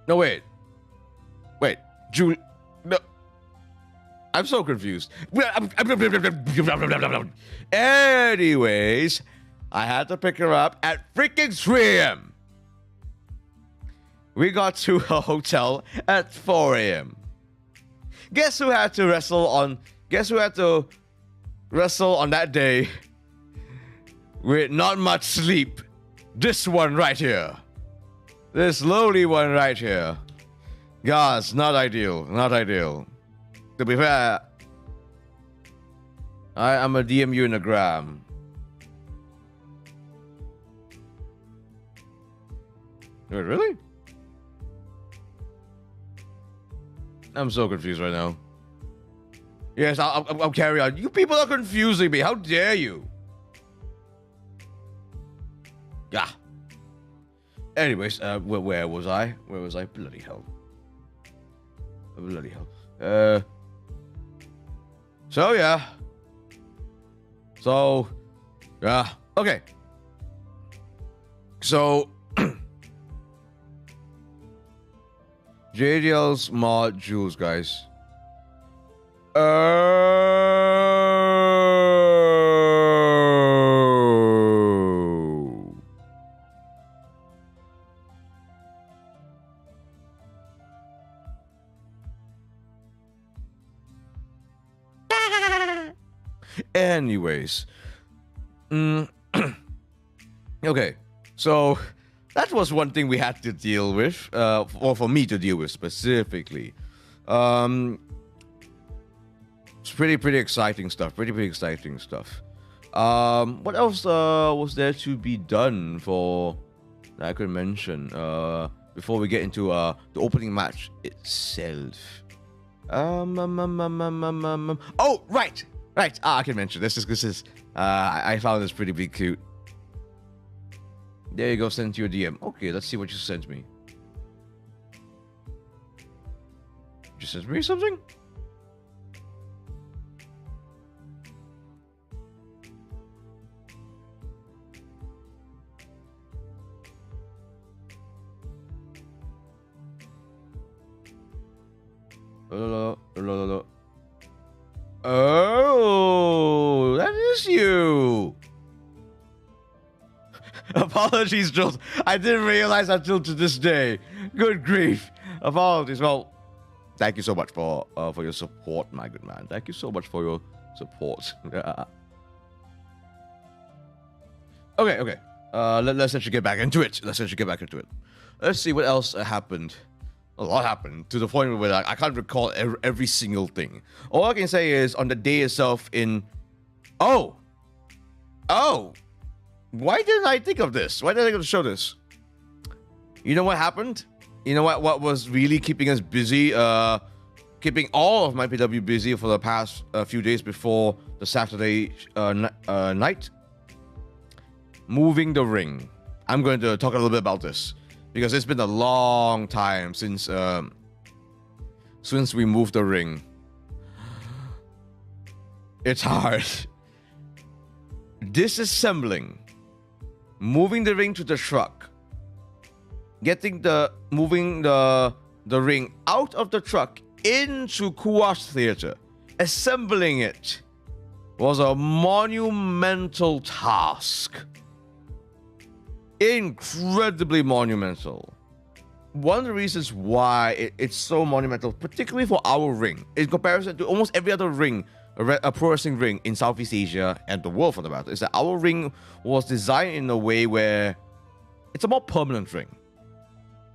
Speaker 2: No, wait. Wait, Julie. No. I'm so confused. Anyways, I had to pick her up at freaking 3 a.m. We got to a hotel at 4 a.m. Guess who had to wrestle on that day with not much sleep? This one right here. This lowly one right here. Guys, not ideal. Not ideal. To be fair, I'm a DM you in the gram. Wait, really? I'm so confused right now. Yes, I'll carry on. You people are confusing me. How dare you? Yeah. Anyways, where was I? Where was I? Bloody hell. Bloody hell. So yeah. So, yeah. Okay. So, JDL's mod Jules, guys. Anyways, okay, so that was one thing we had to deal with, or for me to deal with specifically. It's pretty exciting stuff. Pretty exciting stuff. What else was there to be done for that I could mention before we get into the opening match itself? Oh, right. I can mention this. I found this pretty big cute. There you go. Send you a DM. Okay, let's see what you sent me. You sent me something? Oh, that is you. Apologies, Jules. I didn't realize until to this day. Good grief. Apologies. Well, thank you so much for your support, my good man. Thank you so much for your support. Okay. Let's actually get back into it. Let's see what else happened. A lot happened to the point where I can't recall every single thing. All I can say is on the day itself Oh! Why didn't I think of this? Why didn't I show this? You know what happened? You know what was really keeping us busy? Keeping all of my PW busy for the past few days before the Saturday night? Moving the ring. I'm going to talk a little bit about this, because it's been a long time since we moved the ring. It's hard. Disassembling, moving the ring to the truck, moving the ring out of the truck into Kuwash Theater, assembling it was a monumental task. Incredibly monumental. One of the reasons why it's so monumental, particularly for our ring, in comparison to almost every other ring, a pro wrestling ring in Southeast Asia and the world for the matter, is that our ring was designed in a way where it's a more permanent ring.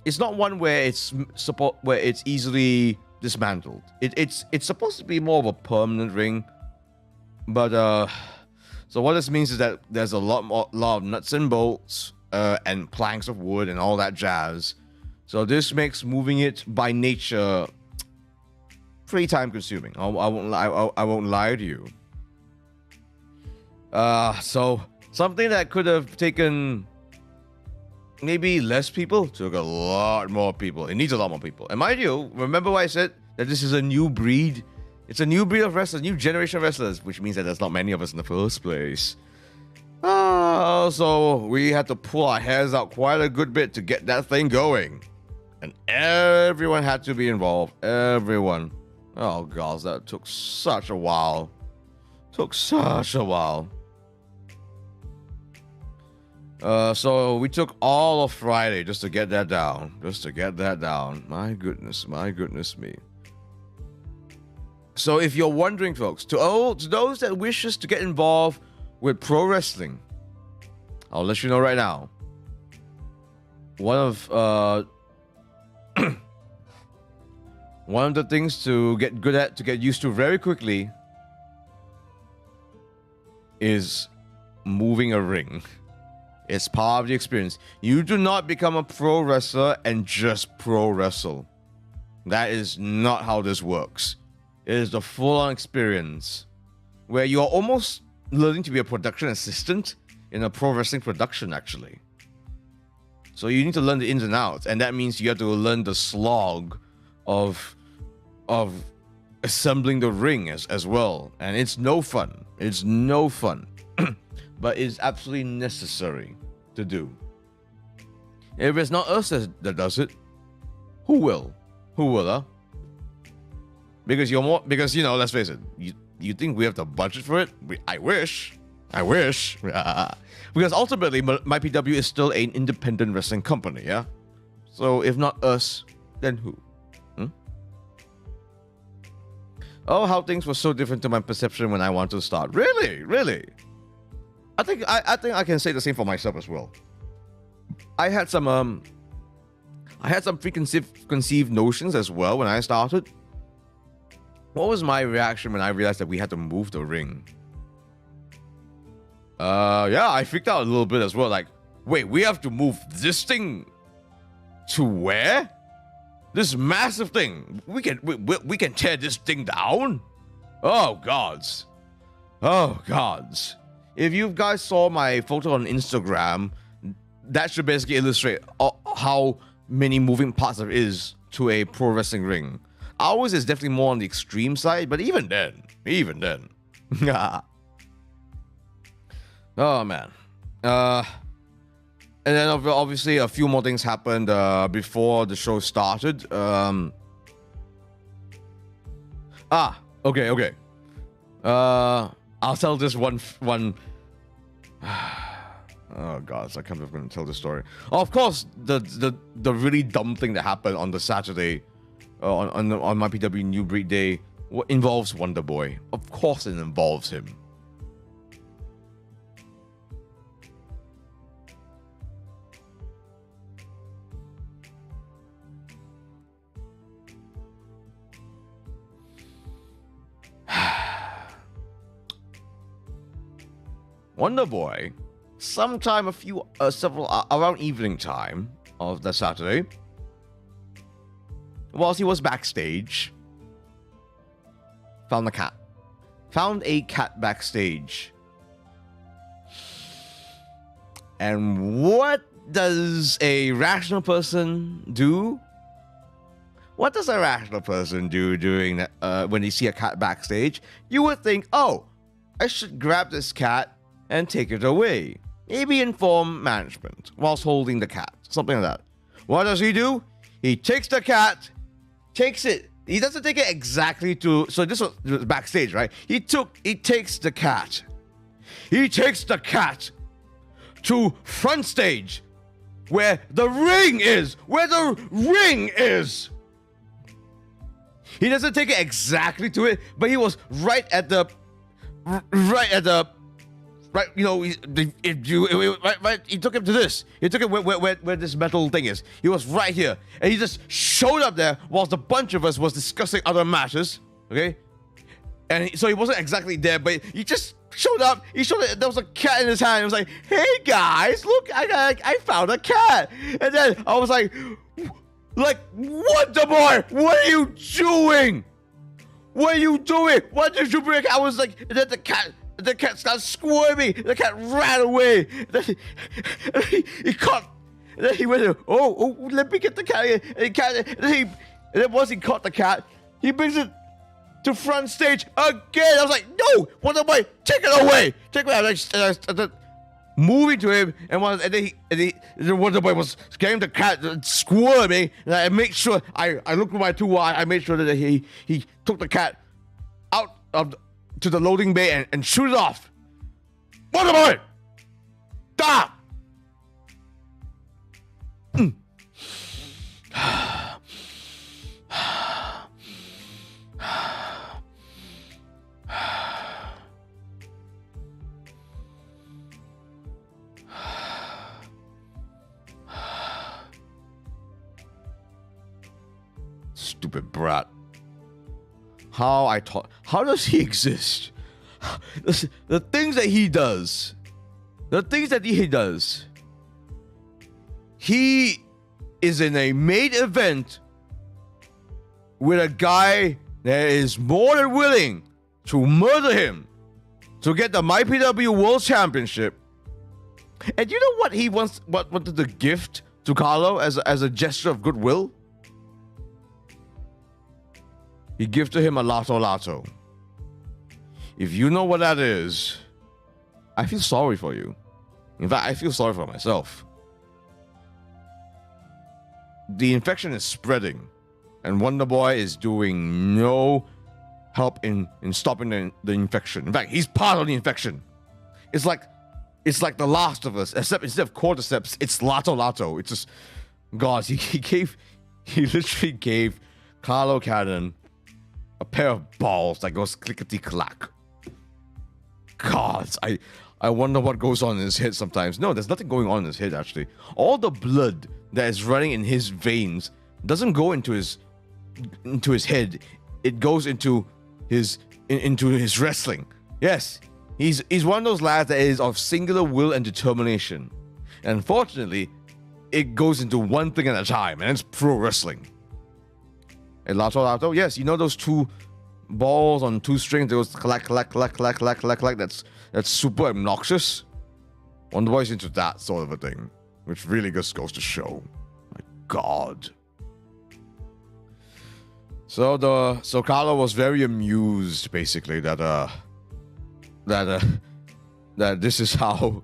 Speaker 2: It's not one where it's easily dismantled. It's supposed to be more of a permanent ring, but so what this means is that there's a lot of nuts and bolts and planks of wood and all that jazz. So this makes moving it by nature pretty time consuming. I won't lie to you. So something that could have taken maybe less people took a lot more people. It needs a lot more people. And mind you, remember what I said? That this is a new breed. It's a new breed of wrestlers, new generation of wrestlers, which means that there's not many of us in the first place. So we had to pull our hairs out quite a good bit to get that thing going. And everyone had to be involved. Everyone. Oh, gosh, that took such a while. So we took all of Friday just to get that down. My goodness me. So if you're wondering, folks, to those that wishes to get involved with pro wrestling, I'll let you know right now. One of the things to get good at, to get used to very quickly, is moving a ring. It's part of the experience. You do not become a pro wrestler and just pro wrestle. That is not how this works. It is the full-on experience where you are almost learning to be a production assistant in a pro wrestling production, actually. So you need to learn the ins and outs, and that means you have to learn the slog of assembling the ring as well. And it's no fun. But it's absolutely necessary to do. If it's not us that does it, who will? Because let's face it, you think we have the budget for it? I wish. Because ultimately, MyPW is still an independent wrestling company, yeah? So if not us, then who? Oh, how things were so different to my perception when I wanted to start. Really? I think I can say the same for myself as well. I had some preconceived notions as well when I started. What was my reaction when I realized that we had to move the ring? I freaked out a little bit as well. Like, wait, we have to move this thing to where? This massive thing. We can tear this thing down? Oh gods. If you guys saw my photo on Instagram, that should basically illustrate how many moving parts there is to a pro wrestling ring. Ours is definitely more on the extreme side, but even then. Oh man. And then obviously a few more things happened before the show started. Okay. I'll tell this one. Oh god, I can't believe I'm going to tell this story. Of course, the really dumb thing that happened on the Saturday, on my PW New Breed Day, involves Wonder Boy. Of course, it involves him. Wonder Boy, sometime around evening time of the Saturday, whilst he was backstage, found a cat backstage. And what does a rational person do? What does a rational person do during when they see a cat backstage? You would think, oh, I should grab this cat and take it away. Maybe inform management whilst holding the cat. Something like that. What does he do? He takes the cat, takes it. He doesn't take it exactly to... So this was backstage, right? He takes the cat. He takes the cat to front stage where the ring is. He doesn't take it exactly to it, but he was right, you know, he took him to this. He took him where this metal thing is. He was right here. And he just showed up there whilst a bunch of us was discussing other matters. Okay? And so he wasn't exactly there, but he just showed up. He showed it. There was a cat in his hand. He was like, hey guys, look, I found a cat. And then I was like, Wonder Boy, what are you doing? What did you bring? I was like, and then the cat started squirming. The cat ran away. Then he caught. Then he went, oh, let me get the cat. And then once he caught the cat, he brings it to front stage again. I was like, no, Wonder Boy, take it away. I said, moving to him, and the Wonder Boy was scaring the cat, squirming. And I made sure I looked with my 2 eyes. I made sure that he took the cat out to the loading bay and shoot it off. Wonder Boy, stop! Stupid brat. How does he exist? The things that he does. He is in a main event with a guy that is more than willing to murder him to get the MyPW World Championship. And you know what he wants? What wanted to gift to Carlo as a gesture of goodwill? He gifted him a Lotto. If you know what that is, I feel sorry for you. In fact, I feel sorry for myself. The infection is spreading, and Wonder Boy is doing no help in stopping the infection. In fact, he's part of the infection. It's like The Last of Us, except instead of cordyceps, it's Lotto. It's just, God, he literally gave Carlo Cannon a pair of balls that goes clickety-clack. God, I wonder what goes on in his head sometimes. No, there's nothing going on in his head, actually. All the blood that is running in his veins doesn't go into his head. It goes into his wrestling. Yes, he's one of those lads that is of singular will and determination. And unfortunately, it goes into one thing at a time, and it's pro wrestling. And Lotto, yes, you know those 2 balls on 2 strings that goes clack. That's super obnoxious. Wonder Boy's into that sort of a thing, which really just goes to show. My God. So Carlo was very amused, basically, that this is how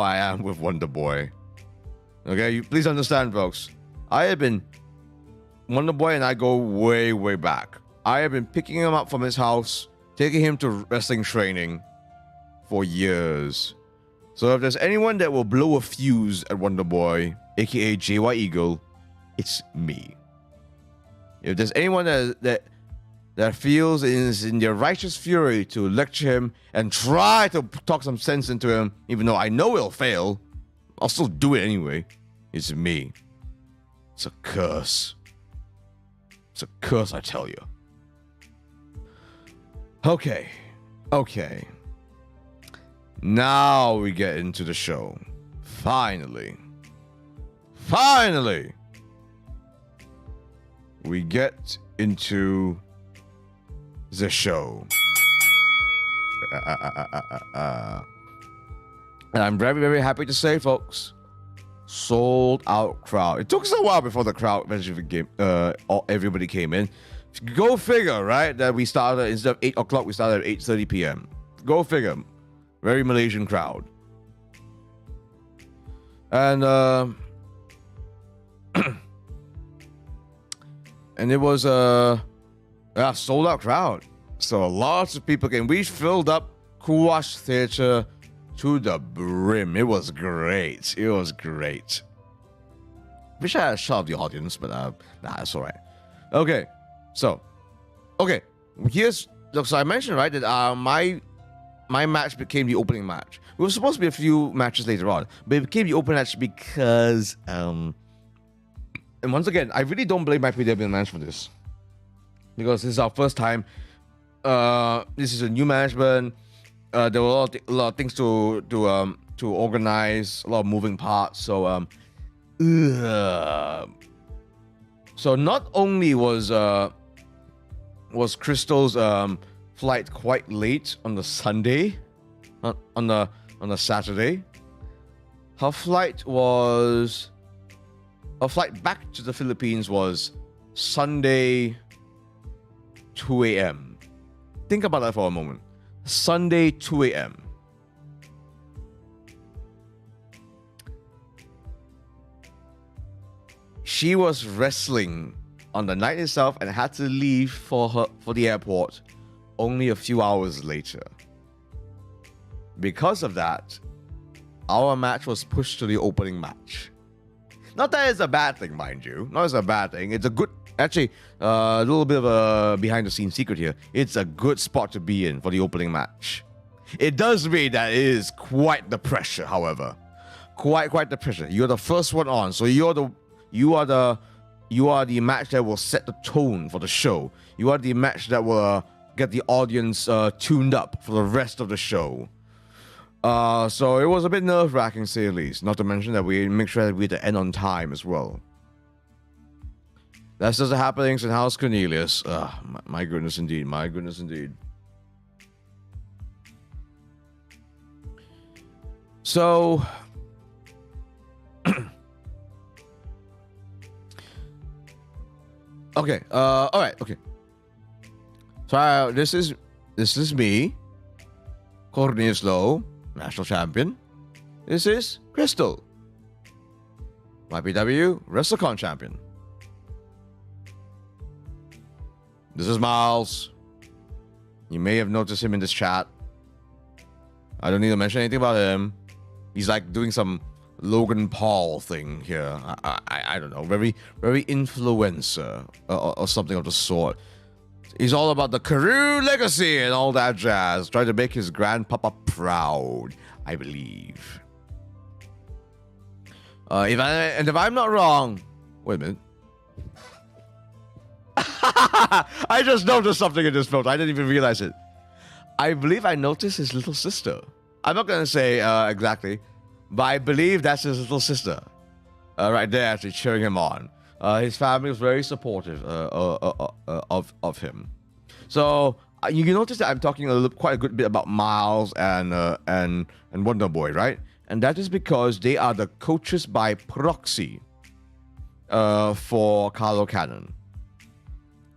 Speaker 2: I am with Wonder Boy. Okay, please understand, folks. Wonder Boy and I go way, way back. I have been picking him up from his house, taking him to wrestling training for years. So if there's anyone that will blow a fuse at Wonder Boy, aka JY Eagle, it's me. If there's anyone that feels is in their righteous fury to lecture him and try to talk some sense into him, even though I know it'll fail, I'll still do it anyway. It's me. It's a curse. It's a curse, I tell you. Okay. Now we get into the show. Finally. We get into the show. And I'm very, very happy to say, folks, sold out crowd. It took us a while before the crowd eventually came, everybody came in. Go figure, right? That we started, instead of 8 o'clock, we started at 8:30 p.m. Go figure. Very Malaysian crowd. And and it was a sold out crowd. So lots of people came. We filled up Kuwash Theatre to the brim. It was great. Wish I had shot of the audience, but nah, it's all right. Okay, so I mentioned, right, that my match became the opening match. It was supposed to be a few matches later on, but it became the opening match because and once again, I really don't blame my PW management for this, because this is our first time. This is a new management. There were a lot of things to organize, a lot of moving parts. So not only was Crystal's flight quite late on the Sunday, on the Saturday, her flight back to the Philippines was Sunday 2 a.m. Think about that for a moment. Sunday 2 a.m. she was wrestling on the night itself and had to leave for the airport only a few hours later. Because of that, our match was pushed to the opening match. Not that it's a bad thing, mind you. Not as a bad thing. It's a good, actually, a little bit of a behind-the-scenes secret here. It's a good spot to be in for the opening match. It does mean that it is quite the pressure, however. Quite the pressure. You're the first one on, so you are the match that will set the tone for the show. You are the match that will get the audience tuned up for the rest of the show. So it was a bit nerve-wracking, to say the least. Not to mention that we make sure that we had to end on time as well. That's just the happenings in House Cornelius. My goodness indeed. My goodness indeed. So... okay, alright, okay. So this is me, Cornelius Lowe, national champion. This is Crystal, YPW WrestleCon champion. This is Miles. You may have noticed him in this chat. I don't need to mention anything about him. He's like doing some Logan Paul thing here. I don't know. Very influencer or something of the sort. He's all about the Carew legacy and all that jazz. Trying to make his grandpapa proud, I believe. If I'm not wrong, wait a minute. I just noticed something in this photo. I didn't even realize it. I believe I noticed his little sister. I'm not gonna say exactly, but I believe that's his little sister. Right there, actually cheering him on. His family was very supportive of him. So you notice that I'm talking quite a good bit about Miles and Wonder Boy, right? And that is because they are the coaches by proxy for Carlo Cannon.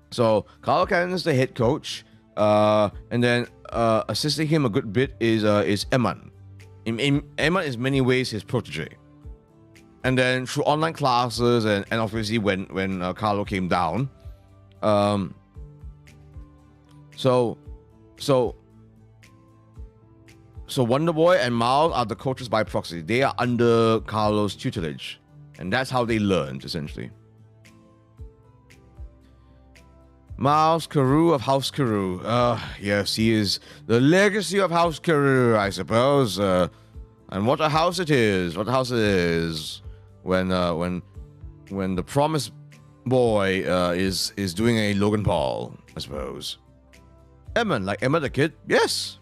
Speaker 2: So Carlo Cannon is the head coach, and then assisting him a good bit is Eman. Eman is many ways his protege. And then through online classes and obviously when Carlo came down, so Wonder Boy and Miles are the coaches by proxy. They are under Carlo's tutelage, and that's how they learned essentially. Miles Carew of House Carew. Yes, he is the legacy of House Carew, I suppose. And what a house it is! What a house it is! When the promised boy is doing a Logan Paul, I suppose. Emma, like Emma the kid? Yes.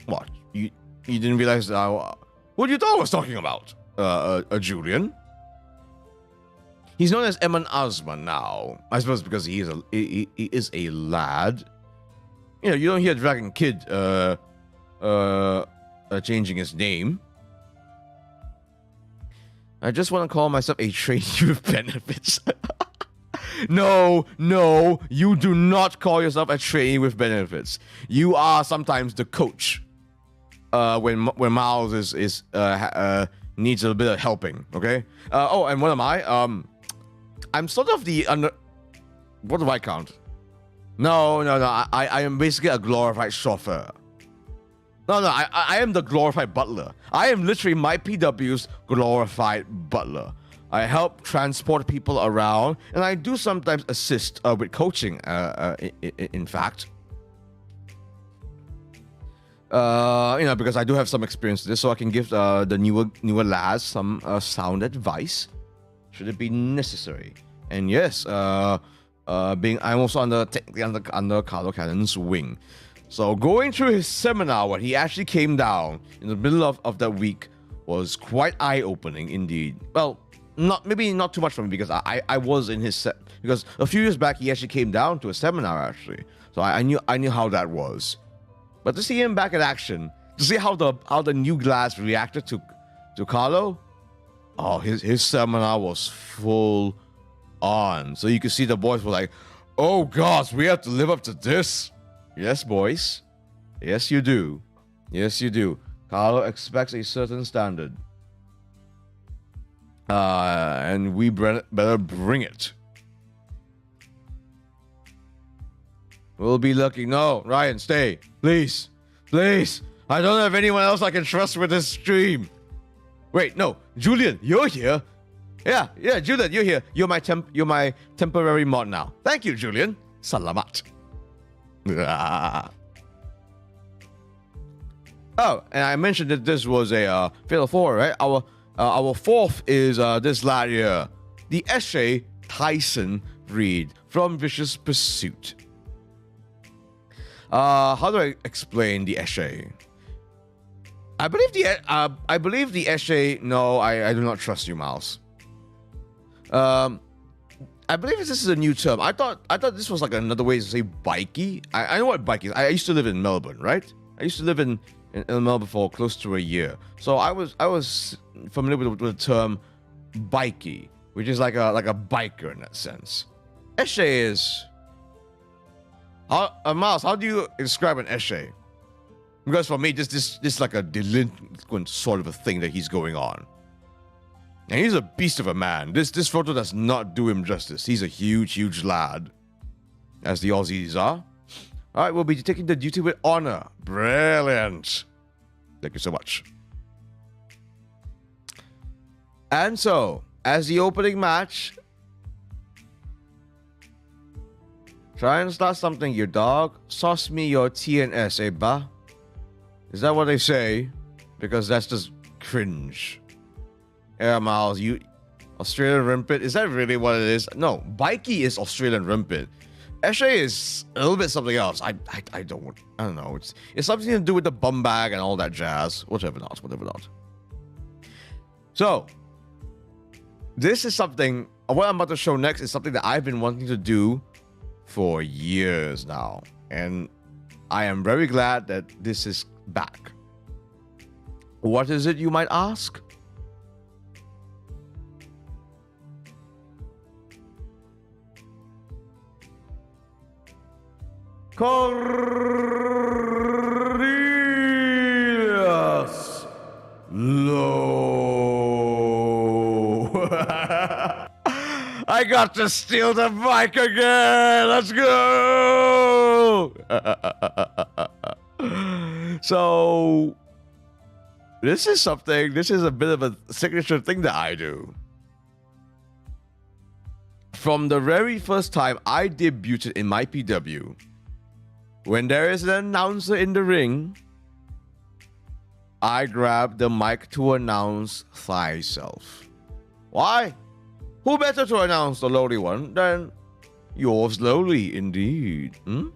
Speaker 2: What? You didn't realize what you thought I was talking about? A Julian? He's known as Eman Osman now, I suppose, because he is a lad. You know, you don't hear Dragon Kid changing his name. I just want to call myself a trainee with benefits. No, you do not call yourself a trainee with benefits. You are sometimes the coach. When Miles is needs a bit of helping. Okay. And what am I? I'm sort of the under. What do I count? No. I am basically a glorified chauffeur. No, I am the glorified butler. I am literally my PW's glorified butler. I help transport people around, and I do sometimes assist with coaching, in fact. Because I do have some experience with this, so I can give the newer lads some sound advice, should it be necessary. And yes, I'm also technically under Carlo Cannon's wing. So going through his seminar when he actually came down in the middle of that week was quite eye-opening indeed. Well, maybe not too much for me because I was in his set, because a few years back he actually came down to a seminar actually. So I knew how that was. But to see him back in action, to see how the new glass reacted to Carlo, his seminar was full on. So you could see the boys were like, "Oh gosh, we have to live up to this." Yes, boys. Yes, you do. Yes, you do. Carlo expects a certain standard. And we better bring it. We'll be lucky. No, Ryan, stay. Please. Please. I don't have anyone else I can trust with this stream. Wait, no. Julian, you're here. Yeah, Julian, you're here. You're my temporary mod now. Thank you, Julian. Salamat. Oh, and I mentioned that this was a Fatal 4, right? Our fourth is this lad here, the Eshe Tyson Reed from Vicious Pursuit. How do I explain the Eshe? I believe the Eshe. No, I do not trust you, Miles. I believe this is a new term. I thought this was like another way to say bikey. I know what bike is. I used to live in Melbourne, right? I used to live in Melbourne for close to a year, so I was familiar with the term bikey, which is like a biker in that sense. Eshe is. Miles, how do you describe an Eshe? Because for me, this is like a delinquent sort of a thing that he's going on. And he's a beast of a man. This photo does not do him justice. He's a huge lad, as the Aussies are. All right, we'll be taking the duty with honor. Brilliant. Thank you so much. And so, as the opening match, try and start something, you dog. Sauce me your TNS, eh, bah? Is that what they say? Because that's just cringe. Yeah, Miles, you Australian Rimpet? Is that really what it is? No, bikey is Australian Rimpet. Eshe is a little bit something else. I don't know. It's something to do with the bum bag and all that jazz. Whatever not. So, this is something. What I'm about to show next is something that I've been wanting to do for years now, and I am very glad that this is back. What is it, you might ask? Cornelius Low. I got to steal the mic again. Let's go. So, this is a bit of a signature thing that I do. From the very first time I debuted in my PW, when there is an announcer in the ring, I grab the mic to announce thyself. Why? Who better to announce the lowly one than yours lowly indeed? In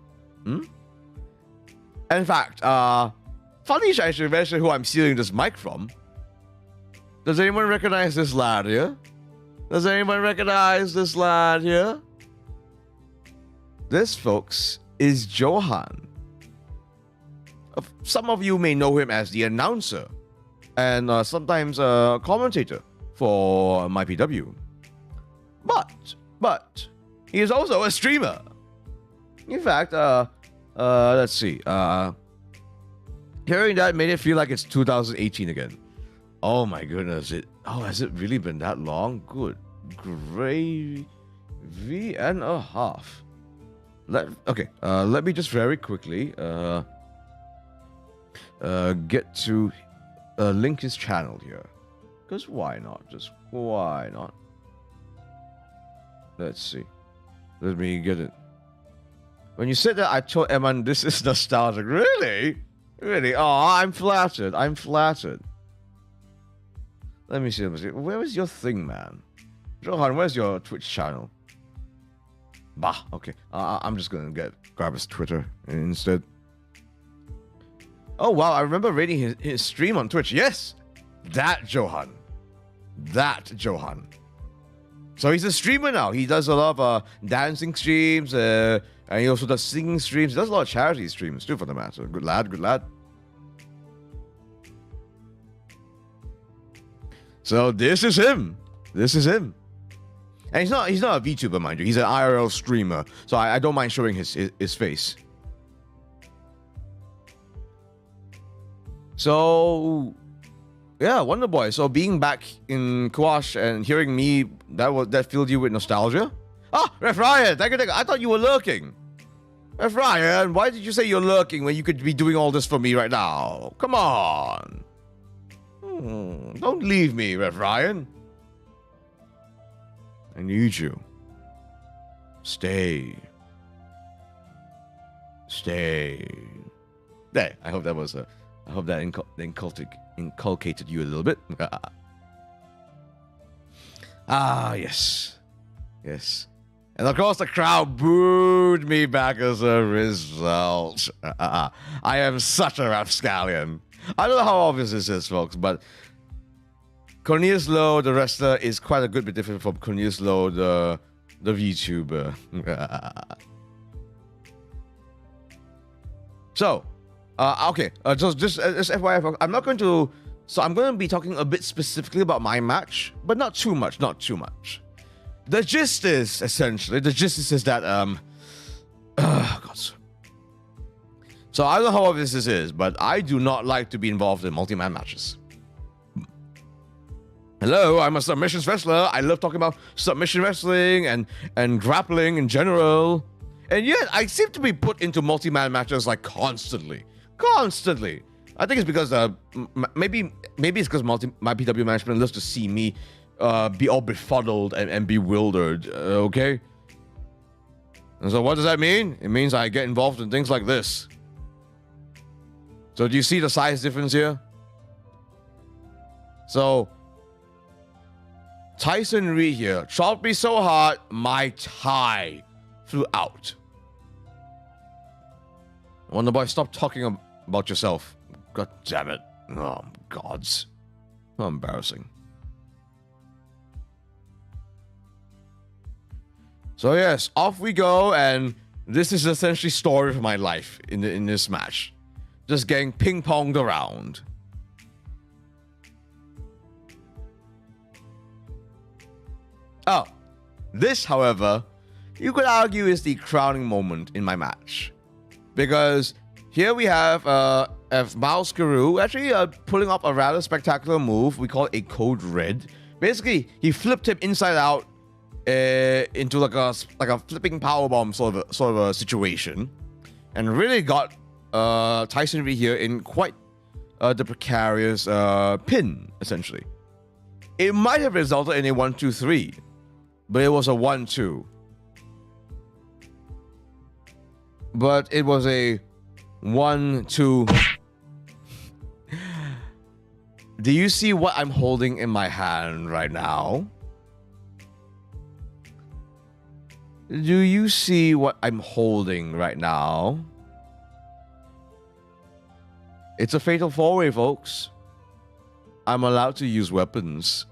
Speaker 2: fact, funny I should mention who I'm stealing this mic from. Does anyone recognize this lad here? This, folks, is Johan. Some of you may know him as the announcer and sometimes a commentator for my PW. But he is also a streamer. In fact, let's see. Hearing that made it feel like it's 2018 again. Oh my goodness! Has it really been that long? Good gravy and a half. Let me just very quickly get to link his channel here. Because why not? Just why not? Let's see. Let me get it. When you said that, I told Eman this is nostalgic. Really? Really? Oh, I'm flattered. Let me see. Where is your thing, man? Johan, where's your Twitch channel? Bah, okay. I'm just gonna grab his Twitter instead. Oh, wow. I remember rating his stream on Twitch. Yes! That Johan. So he's a streamer now. He does a lot of dancing streams, and he also does singing streams. He does a lot of charity streams too, for the matter. Good lad. So this is him. And he's not a VTuber, mind you. He's an IRL streamer. So I don't mind showing his face. So Yeah, Wonder Boy. So being back in Kuash and hearing me, that filled you with nostalgia? Ah, Ref Ryan, thank you. I thought you were lurking. Ref Ryan, why did you say you're lurking when you could be doing all this for me right now? Come on. Don't leave me, Ref Ryan. I need you. Stay. There. I hope that inculcated you a little bit. Yes. And of course, the crowd booed me back as a result. I am such a rapscallion. I don't know how obvious this is, folks, but Cornelius Lowe, the wrestler, is quite a good bit different from Cornelius Lowe, the VTuber. So, okay, just FYI, folks, I'm going to be talking a bit specifically about my match, but not too much. The gist is that, God. So I don't know how obvious this is, but I do not like to be involved in multi-man matches. Hello, I'm a submissions wrestler. I love talking about submission wrestling and grappling in general. And yet, I seem to be put into multi-man matches like constantly. I think it's because maybe it's because my PW management loves to see me be all befuddled and bewildered. Okay. And so what does that mean? It means I get involved in things like this. So do you see the size difference here? So Tyson Reed here chopped me so hard my tie flew out. Wonder Boy, stop talking about yourself. God damn it. Oh, gods. How embarrassing. So yes, off we go, and this is essentially story of my life in this match. Just getting ping-ponged around. Oh, this, however, you could argue is the crowning moment in my match. Because here we have Maros actually pulling off a rather spectacular move. We call it a code red. Basically, he flipped him inside out into like a flipping powerbomb sort of a situation, and really got Tyson Reed here in quite the precarious pin, essentially. It might have resulted in a 1-2-3, but it was a 1-2. But it was a 1-2. Do you see what I'm holding in my hand right now? Do you see what I'm holding right now? It's a fatal four-way, folks. I'm allowed to use weapons.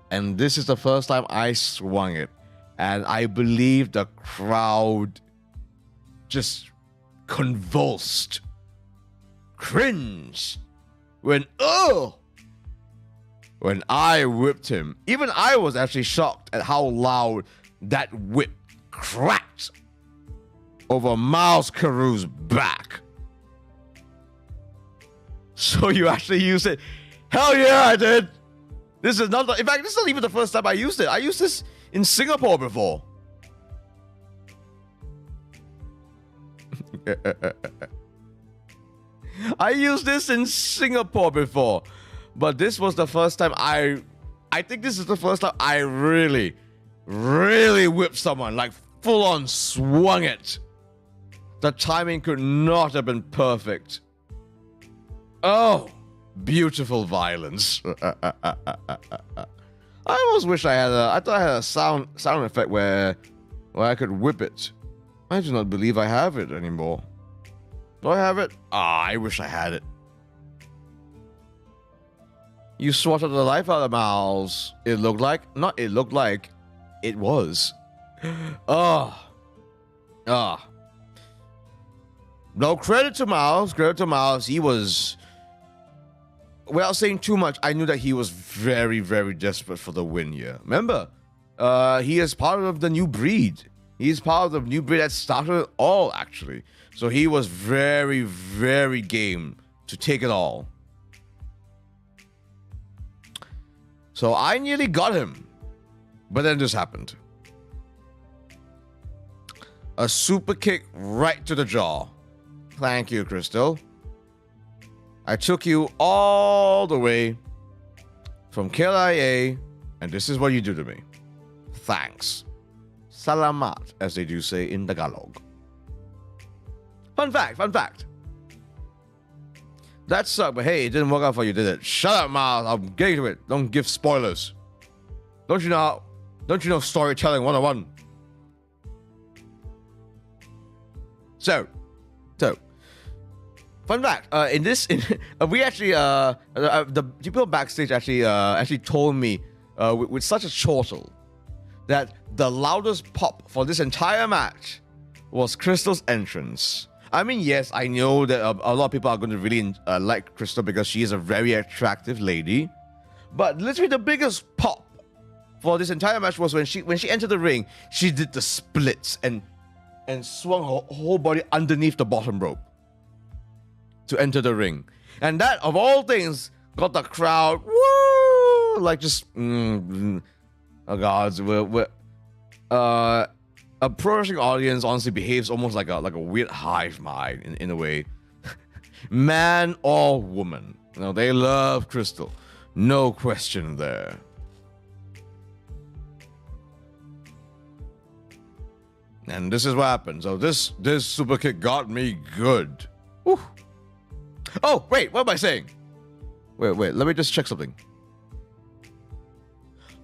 Speaker 2: And this is the first time I swung it. And I believe the crowd just convulsed, cringed, when I whipped him. Even I was actually shocked at how loud that whip cracked over Miles Caru's back. So you actually used it? Hell yeah, I did. This is not. In fact, this is not even the first time I used it. I used this in Singapore before. I used this in Singapore before, but this was the first time I think this is the first time I really whipped someone, like full on swung it. The timing could not have been perfect. Oh, beautiful violence. I almost wish I had I thought I had a sound effect where I could whip it. I do not believe I have it anymore. Do I have it? I wish I had it. You swatted the life out of Miles. It looked like, it was. No credit to Miles. He was, without saying too much, I knew that he was very, very desperate for the win here. Remember, he is part of the new breed. He's part of the new breed that started it all, actually. So he was very, very game to take it all. So I nearly got him. But then this happened. A super kick right to the jaw. Thank you, Crystal. I took you all the way from KLIA, and this is what you do to me. Thanks. Salamat, as they do say in Tagalog. Fun fact. That sucked, but hey, it didn't work out for you, did it? Shut up, Miles. I'm getting to it. Don't give spoilers. Don't you know storytelling 101? So, fun fact. We actually, the people backstage actually told me with such a chortle that the loudest pop for this entire match was Crystal's entrance. I mean, yes, I know that a lot of people are going to really like Crystal because she is a very attractive lady, but literally the biggest pop for this entire match was when she entered the ring. She did the splits and swung her whole body underneath the bottom rope to enter the ring. And that, of all things, got the crowd, woo, like just, oh gods, a pro wrestling audience honestly behaves almost like a weird hive mind in a way. Man or woman, they love Crystal, no question there. And this is what happened. So this super kick got me good. Woo. Oh, wait, what am I saying? Wait, let me just check something.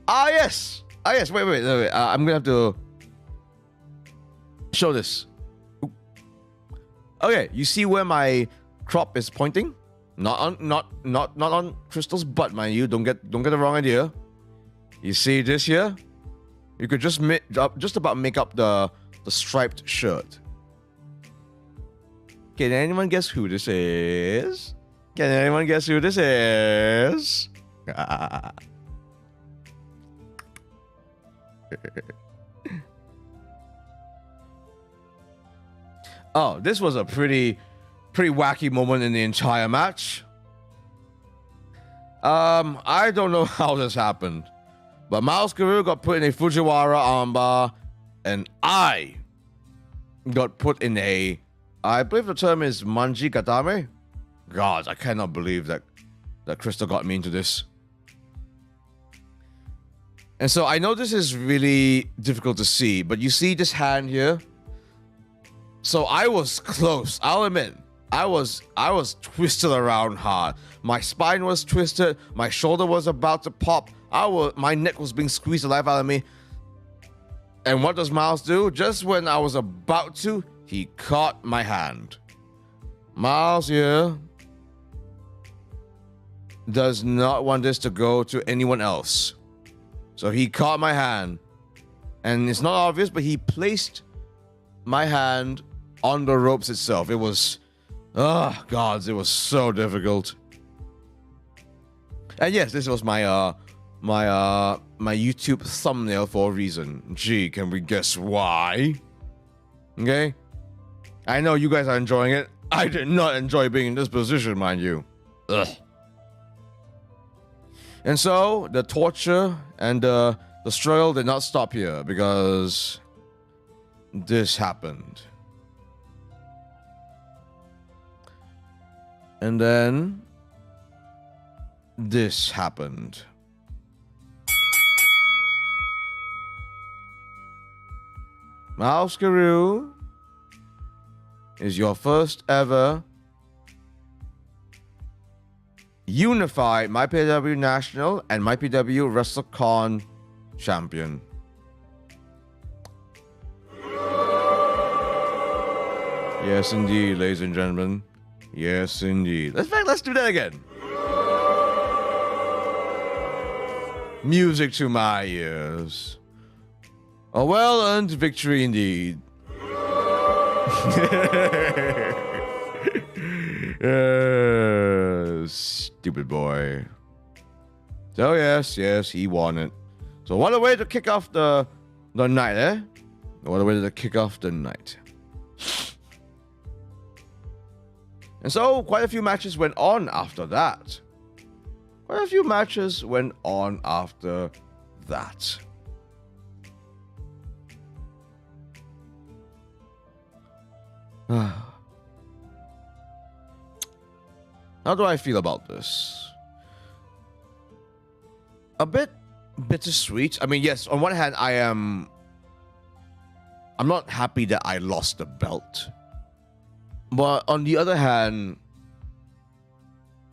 Speaker 2: Yes. Wait. I'm gonna have to show this. Ooh. Okay, you see where my crop is pointing? Not on Crystal's butt, mind you. Don't get the wrong idea. You see this here? You could just about make up the striped shirt. Can anyone guess who this is? Oh, this was a pretty wacky moment in the entire match. I don't know how this happened, but Miles Guru got put in a Fujiwara armbar, and I got put in a, I believe the term is Manji Gatame. God, I cannot believe that Crystal got me into this. And so I know this is really difficult to see, but you see this hand here? So I was close, I'll admit. I was twisted around hard. My spine was twisted, my shoulder was about to pop, my neck was being squeezed the life out of me. And what does Miles do? Just when I was about to, he caught my hand. Miles here does not want this to go to anyone else. So he caught my hand. And it's not obvious, but he placed my hand on the ropes itself. It was, gods, it was so difficult. And yes, this was my YouTube thumbnail for a reason. Gee, can we guess why? Okay? I know you guys are enjoying it. I did not enjoy being in this position, mind you. Ugh. And so, the torture and the struggle did not stop here because this happened. And then this happened. Mouse Guru is your first ever unified MyPW National and MyPW WrestleCon champion. Yes, indeed, ladies and gentlemen. Yes, indeed. Let's do that again. Music to my ears. A well-earned victory indeed. Stupid boy. So yes, he won it. So what a way to kick off the night, eh? What a way to kick off the night. And so quite a few matches went on after that. How do I feel about this? A bit bittersweet. I mean, yes, on one hand, I'm not happy that I lost the belt. But on the other hand,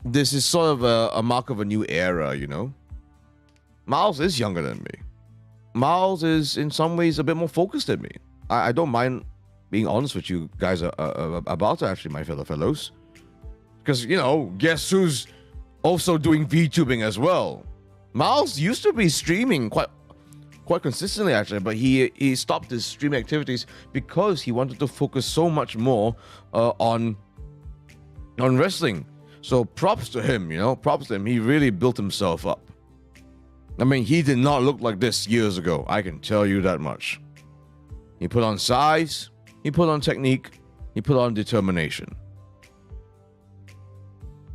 Speaker 2: this is sort of a mark of a new era, you know? Miles is younger than me. Miles is in some ways a bit more focused than me. I don't mind being honest with you guys about it, actually, my fellows. Because, you know, guess who's also doing VTubing as well? Miles used to be streaming quite consistently, actually, but he stopped his streaming activities because he wanted to focus so much more on wrestling. So props to him, you know, props to him. He really built himself up. I mean, he did not look like this years ago. I can tell you that much. He put on size, he put on technique, he put on determination.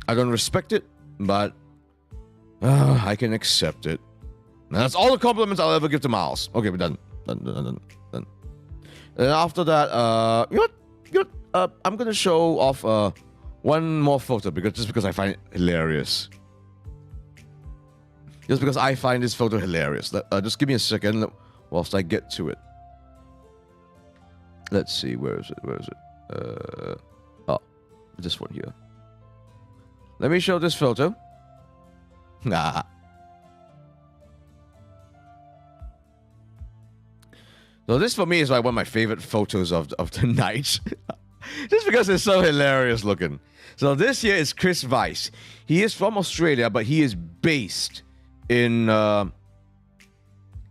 Speaker 2: I don't respect it, but I can accept it. And that's all the compliments I'll ever give to Miles. Okay, we're done. Done. And after that, I'm gonna show off one more photo because I find it hilarious. Just because I find this photo hilarious. Just give me a second whilst I get to it. Let's see, where is it? Oh, this one here. Let me show this photo. Nah. So this for me is like one of my favorite photos of the night. Just because it's so hilarious looking. So this here is Chris Weiss. He is from Australia, but he is based in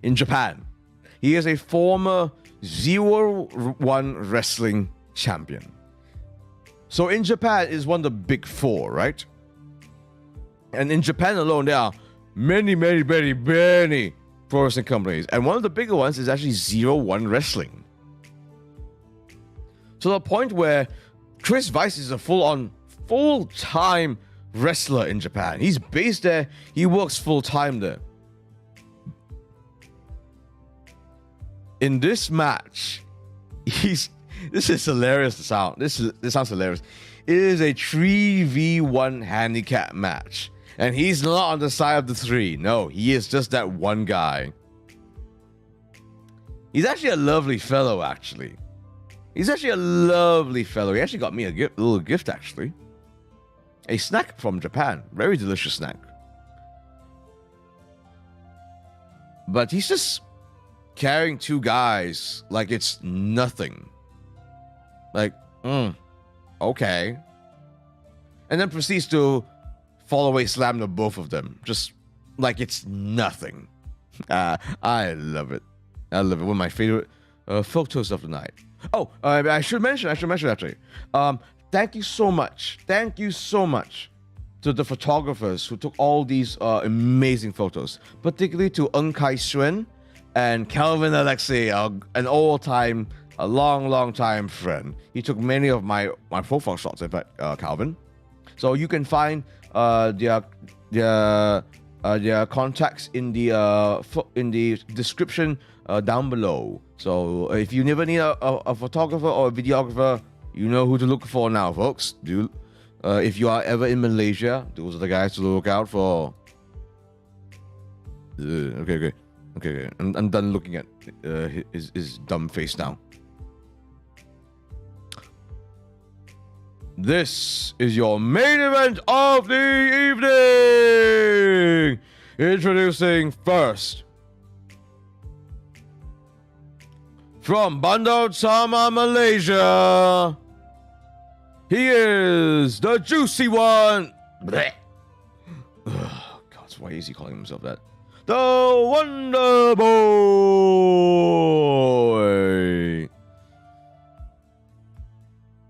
Speaker 2: Japan. He is a former 0-1 wrestling champion. So in Japan is one of the big four, right? And in Japan alone, there are many pro wrestling companies. And one of the bigger ones is actually 0-1 Wrestling. To the point where Chris Weiss is a full-time wrestler in Japan. He's based there. He works full-time there. In this match, this is hilarious to sound. This sounds hilarious. It is a 3v1 handicap match. And he's not on the side of the three. No, he is just that one guy. He's actually a lovely fellow, actually. He actually got me a little gift, actually. A snack from Japan. Very delicious snack. But he's just carrying two guys like it's nothing. Like, okay. And then proceeds to fall away slam to both of them. Just like it's nothing. I love it. One of my favorite photos of the night. Oh, I should mention actually. Thank you so much to the photographers who took all these amazing photos, particularly to Ng Kai Xuen and Calvin Alexei, an old-time, a long time friend. He took many of my profile shots, in fact, Calvin. So you can find their contacts in the description down below. So if you never need a photographer or a videographer, you know who to look for now, folks. If you are ever in Malaysia, those are the guys to look out for. Okay. I'm done looking at his dumb face now. This is your main event of the evening. Introducing first, from Bandar Sama, Malaysia, he is the juicy one. Blech. Oh, God, why is he calling himself that? The Wonder Boy.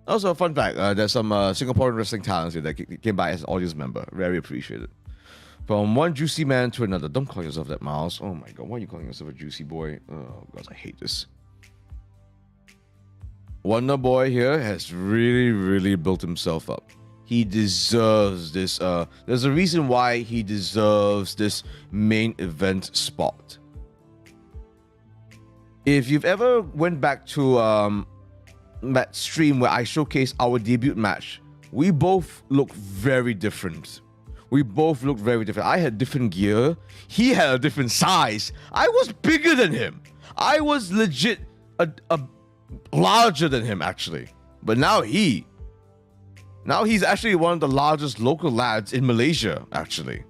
Speaker 2: Also, a fun fact, there's some Singaporean wrestling talents here that came by as an audience member. Very appreciated. From one juicy man to another. Don't call yourself that, Miles. Oh my God, why are you calling yourself a juicy boy? Oh God, I hate this. Wonder Boy here has really built himself up. he deserves this. There's a reason why he deserves this main event spot. If you've ever went back to that stream where I showcased our debut match, we both look very different. We both looked very different. I had different gear. He had a different size. I was bigger than him. I was legit a larger than him, actually. But now he's actually one of the largest local lads in Malaysia, actually.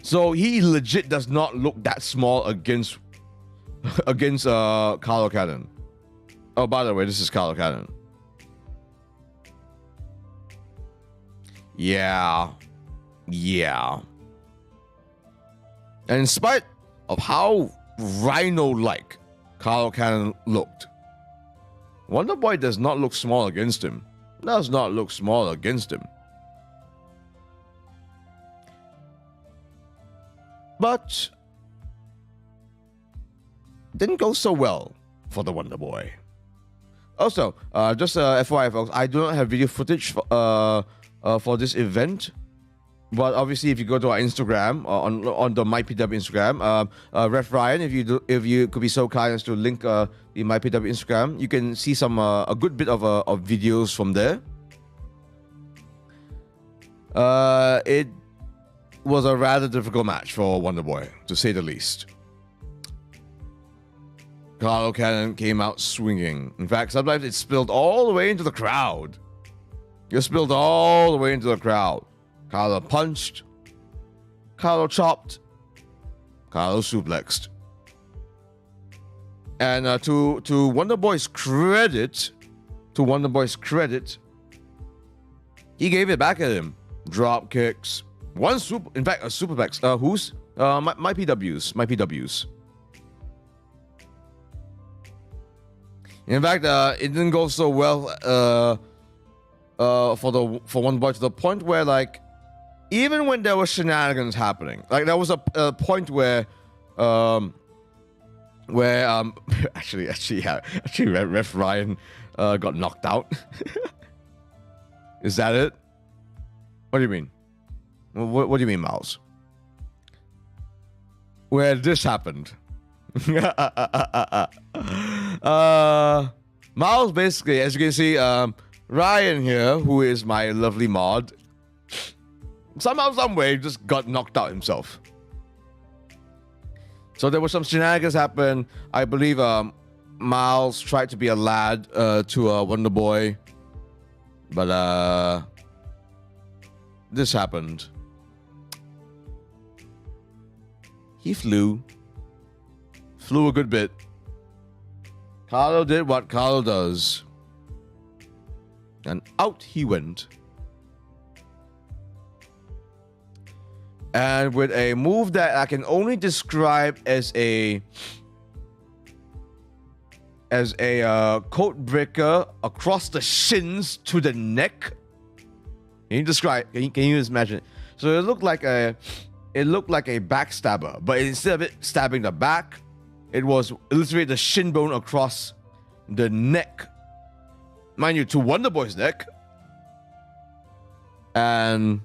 Speaker 2: So he legit does not look that small against Carlo Cannon. Oh, by the way, this is Carlo Cannon. Yeah. And in spite of how rhino-like Carlo Cannon looked, Wonderboy does not look small against him. Does not look small against him. But didn't go so well for the Wonderboy. Also, just FYI, folks, I do not have video footage for this event. But obviously, if you go to our Instagram on the MyPW Instagram, Ref Ryan, if you could be so kind as to link the MyPW Instagram, you can see some a good bit of videos from there. It was a rather difficult match for Wonderboy, to say the least. Carlo Cannon came out swinging. In fact, sometimes it spilled all the way into the crowd. It spilled all the way into the crowd. Carlo punched. Carlo chopped. Carlo suplexed. And to Wonderboy's credit, he gave it back at him. Drop kicks. A superplex. Who's? My PWs. In fact, it didn't go so well for Wonderboy, to the point where, like, even when there was shenanigans happening, like there was a point where actually Ref Ryan got knocked out. Is that it? What do you mean? What do you mean, Miles? Where this happened? Miles, basically, as you can see, Ryan here, who is my lovely mod, somehow, some way, just got knocked out himself. So there was some shenanigans happen. I believe Miles tried to be a lad to Wonderboy, but this happened. He flew a good bit. Carlo did what Carlo does, and out he went. And with a move that I can only describe as a code breaker across the shins to the neck. Can you describe? Can you just imagine? So it looked like a backstabber, but instead of it stabbing the back, it was literally the shin bone across the neck. Mind you, to Wonderboy's neck. And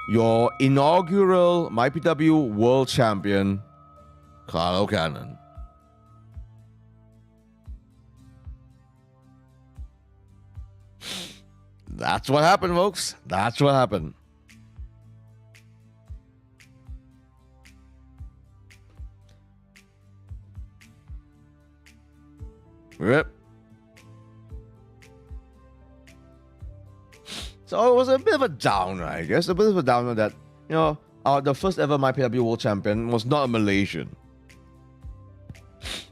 Speaker 2: your inaugural MyPW World Champion, Carlo Cannon. That's what happened, folks. That's what happened. Yep. So it was a bit of a downer, I guess. A bit of a downer that, you know, the first ever MyPW World Champion was not a Malaysian.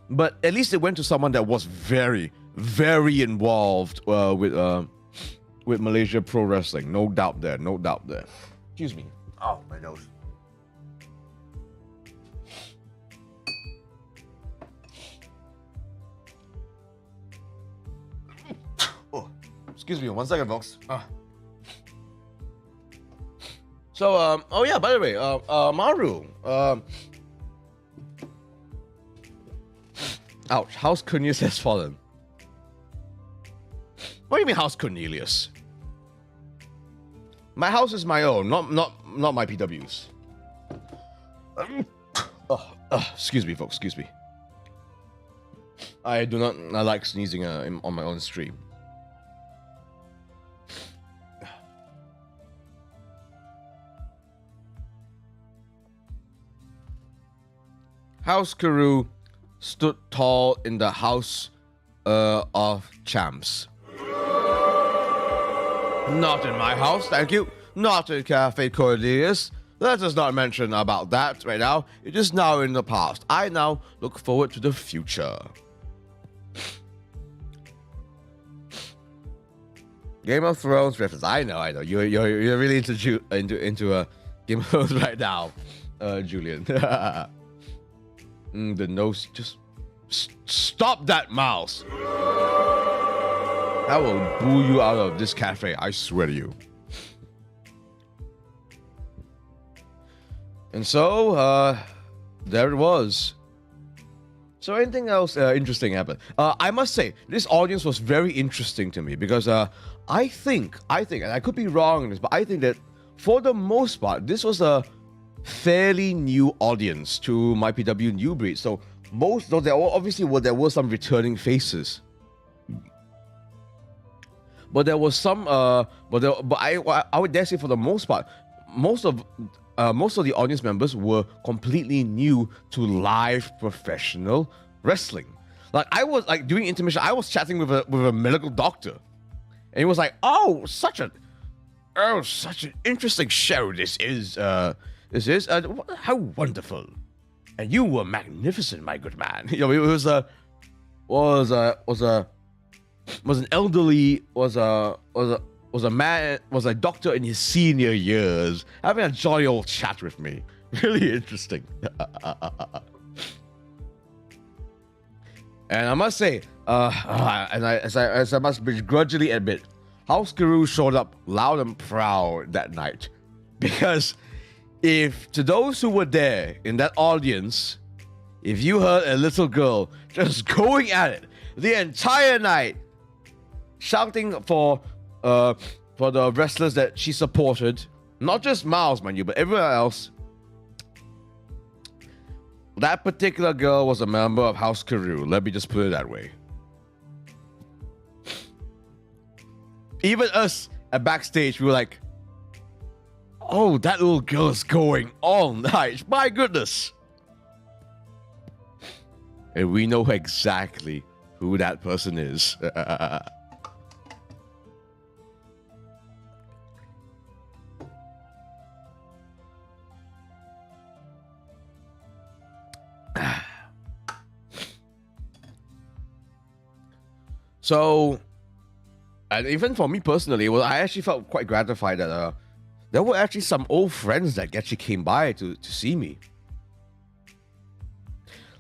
Speaker 2: But at least it went to someone that was very, very involved with Malaysia Pro Wrestling. No doubt there. No doubt there. Excuse me. Oh, my nose. Oh, excuse me. 1 second, folks. So, oh yeah, by the way, Maru, ouch, house Cornelius has fallen. What do you mean, House Cornelius? My house is my own, not my PW's. Excuse me, folks. Excuse me. I like sneezing on my own stream. House Karoo stood tall in the house of champs. Not in my house, thank you. Not in Cafe Cornelius. Let us not mention about that right now. It is now in the past. I now look forward to the future. Game of Thrones reference. I know. You're really into Game of Thrones right now, Julian. The nose. Just stop that mouse. I will boo you out of this cafe. I swear to you. And so, there it was. So anything else interesting happened? I must say, this audience was very interesting to me because I think, and I could be wrong in this, but I think that for the most part, this was a fairly new audience to my PW New Breed. So though there were some returning faces. But there was some, I would dare say for the most part, most of the audience members were completely new to live professional wrestling. Like I was like during intermission, I was chatting with a medical doctor, and he was like, "Oh, such an interesting show this is. How wonderful, and you were magnificent, my good man." You know, it was a doctor in his senior years having a jolly old chat with me. Really interesting. And I must say, as I must begrudgingly admit, House Guru showed up loud and proud that night. Because if to those who were there in that audience, if you heard a little girl just going at it the entire night, shouting for the wrestlers that she supported, not just Miles, mind you, but everyone else, that particular girl was a member of House Karoo. Let me just put it that way. Even us at backstage, we were like, "Oh, that little girl is going all night. My goodness." And we know exactly who that person is. So, and even for me personally, well, I actually felt quite gratified that there were actually some old friends that actually came by to see me.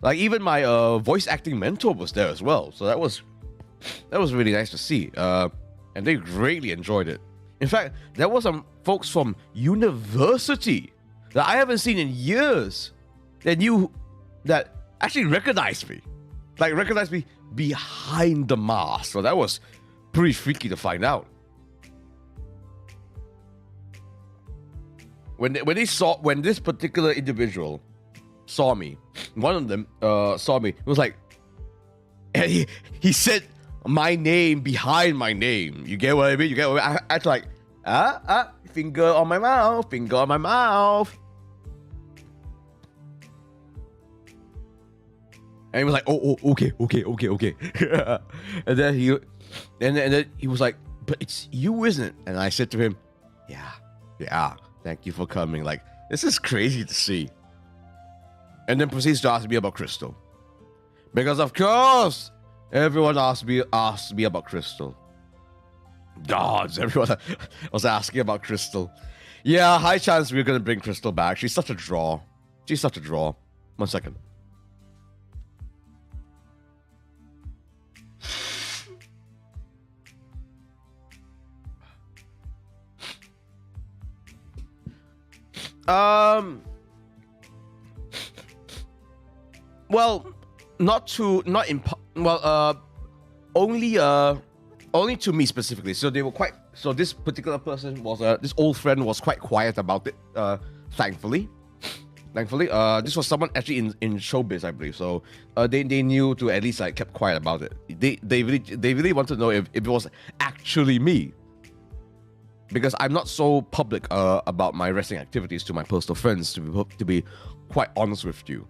Speaker 2: Like even my voice acting mentor was there as well, so that was really nice to see. And they greatly enjoyed it. In fact, there were some folks from university that I haven't seen in years that actually recognized me. Like recognized me behind the mask. So that was pretty freaky to find out. When this particular individual saw me, one of them saw me, it was like, and he said my name behind my name. You get what I mean? I was like, finger on my mouth, finger on my mouth. And he was like, oh, okay. And then he was like, "But it's you, isn't it?" And I said to him, yeah, thank you for coming. Like, this is crazy to see. And then proceeds to ask me about Crystal. Because of course, everyone asked me about Crystal. Gods, everyone was asking about Crystal. Yeah, high chance we're gonna bring Crystal back. She's such a draw. 1 second. Well, only only to me specifically. So they were quite. So this particular person was this old friend was quite quiet about it. Thankfully, this was someone actually in showbiz, I believe. So they knew to at least like kept quiet about it. They really wanted to know if it was actually me, because I'm not so public about my wrestling activities to my personal friends, to be quite honest with you.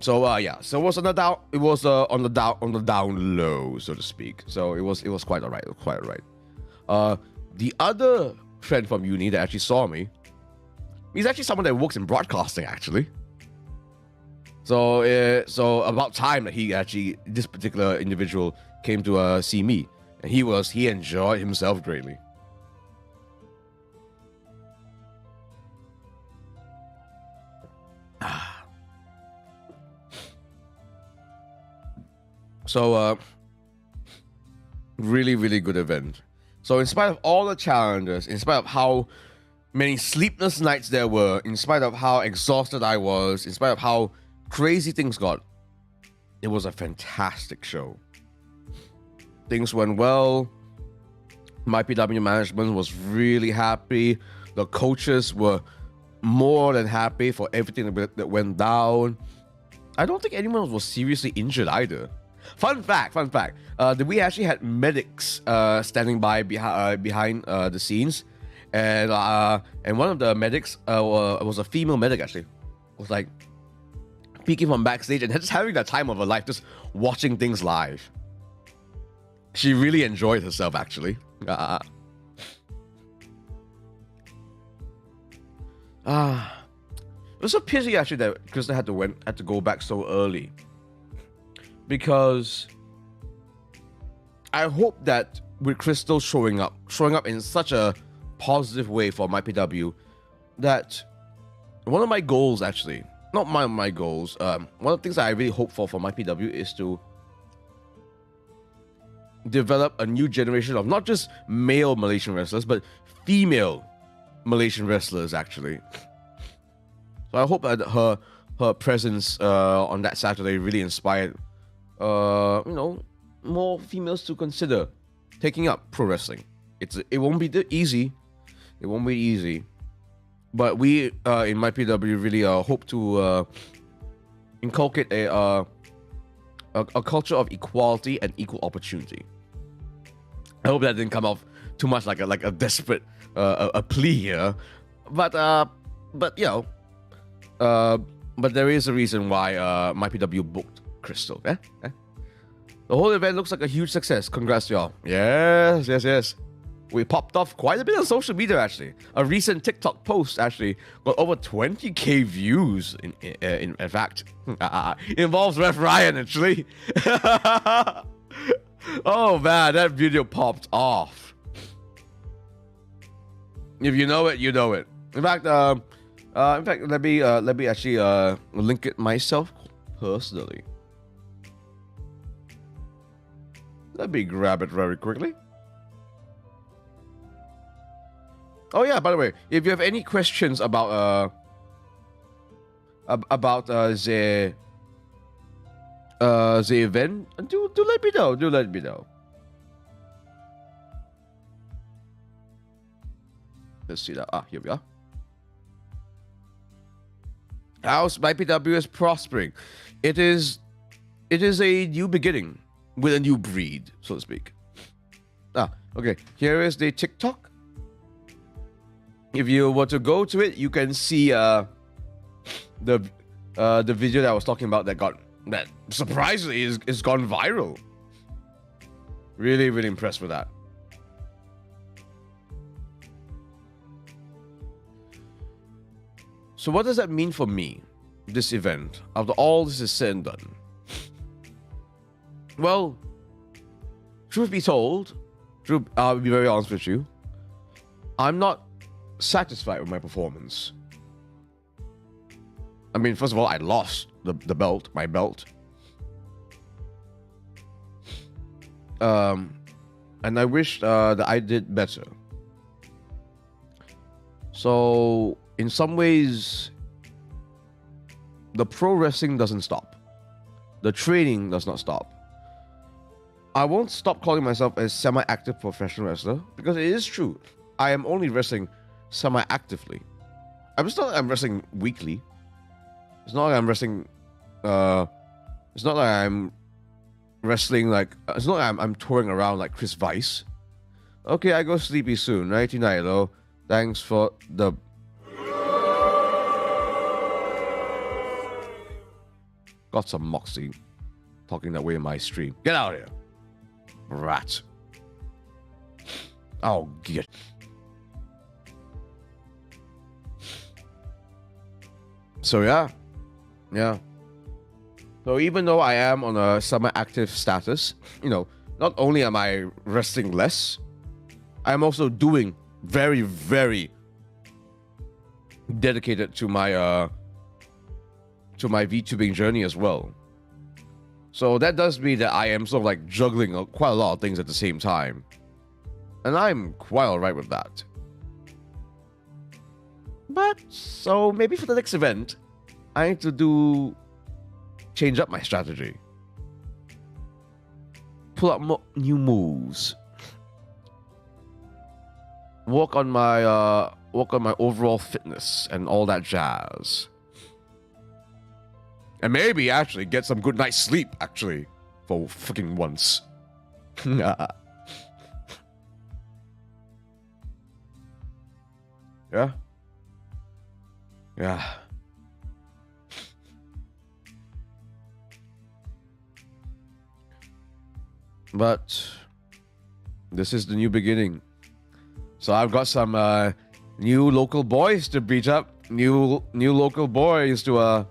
Speaker 2: So yeah, so it was on the down. It was on the down low, so to speak. So it was quite alright. The other friend from uni that actually saw me, he's actually someone that works in broadcasting actually. So about time that this particular individual came to see me, and he enjoyed himself greatly. So, really, really good event. So, in spite of all the challenges, in spite of how many sleepless nights there were, in spite of how exhausted I was, in spite of how crazy things got, it was a fantastic show. Things went well. My PW management was really happy. The coaches were more than happy for everything that went down. I don't think anyone was seriously injured either. Fun fact. We actually had medics standing by behind the scenes, and one of the medics was a female medic actually. Was like peeking from backstage and just having the time of her life, just watching things live. She really enjoyed herself actually. It was a pity actually that Krista had to go back so early. Because I hope that with Crystal showing up in such a positive way for my PW, that one of my goals actually, not my goals, one of the things that I really hope for my PW is to develop a new generation of not just male Malaysian wrestlers, but female Malaysian wrestlers actually. So I hope that her presence on that Saturday really inspired more females to consider taking up pro wrestling. It won't be easy. It won't be easy. But we in my PW really hope to inculcate a culture of equality and equal opportunity. I hope that didn't come off too much like a desperate a plea here, but there is a reason why my PW booked Crystal. The whole event looks like a huge success. Congrats, y'all. Yes. We popped off quite a bit on social media, actually. A recent TikTok post, actually, got over 20k views, in fact. It involves Ref Ryan, actually. Oh, man, that video popped off. If you know it, you know it. In fact, let me actually link it myself personally. Let me grab it very quickly. Oh yeah, by the way, if you have any questions about the event, do let me know. Do let me know. Let's see that. Here we are. How's my PW is prospering? It is a new beginning with a new breed, so to speak. Okay. Here is the TikTok. If you were to go to it, you can see the video that I was talking about that surprisingly is gone viral. Really, really impressed with that. So what does that mean for me, this event, after all this is said and done? Well, truth be told, I'll be very honest with you, I'm not satisfied with my performance. I mean, first of all, I lost my belt. And I wish that I did better. So, in some ways, the pro wrestling doesn't stop. The training does not stop. I won't stop calling myself a semi-active professional wrestler because it is true. I am only wrestling semi-actively. It's not like I'm wrestling weekly. It's not like I'm wrestling. It's not like I'm wrestling like. It's not like I'm touring around like Chris Weiss. Okay, I go sleepy soon. Nighty night, though. Thanks for the. Got some moxie. Talking that way in my stream. Get out of here, rat. Oh, get. So yeah. So even though I am on a semi-active status, not only am I wrestling less, I'm also doing very, very dedicated to my VTubing journey as well. So that does mean that I am sort of like juggling quite a lot of things at the same time. And I'm quite alright with that. But, so maybe for the next event, I need to change up my strategy. Pull up more new moves. Work on my overall fitness and all that jazz. And maybe actually get some good night's sleep, actually. For fucking once. Yeah. But this is the new beginning. So I've got some new local boys to beat up. New local boys to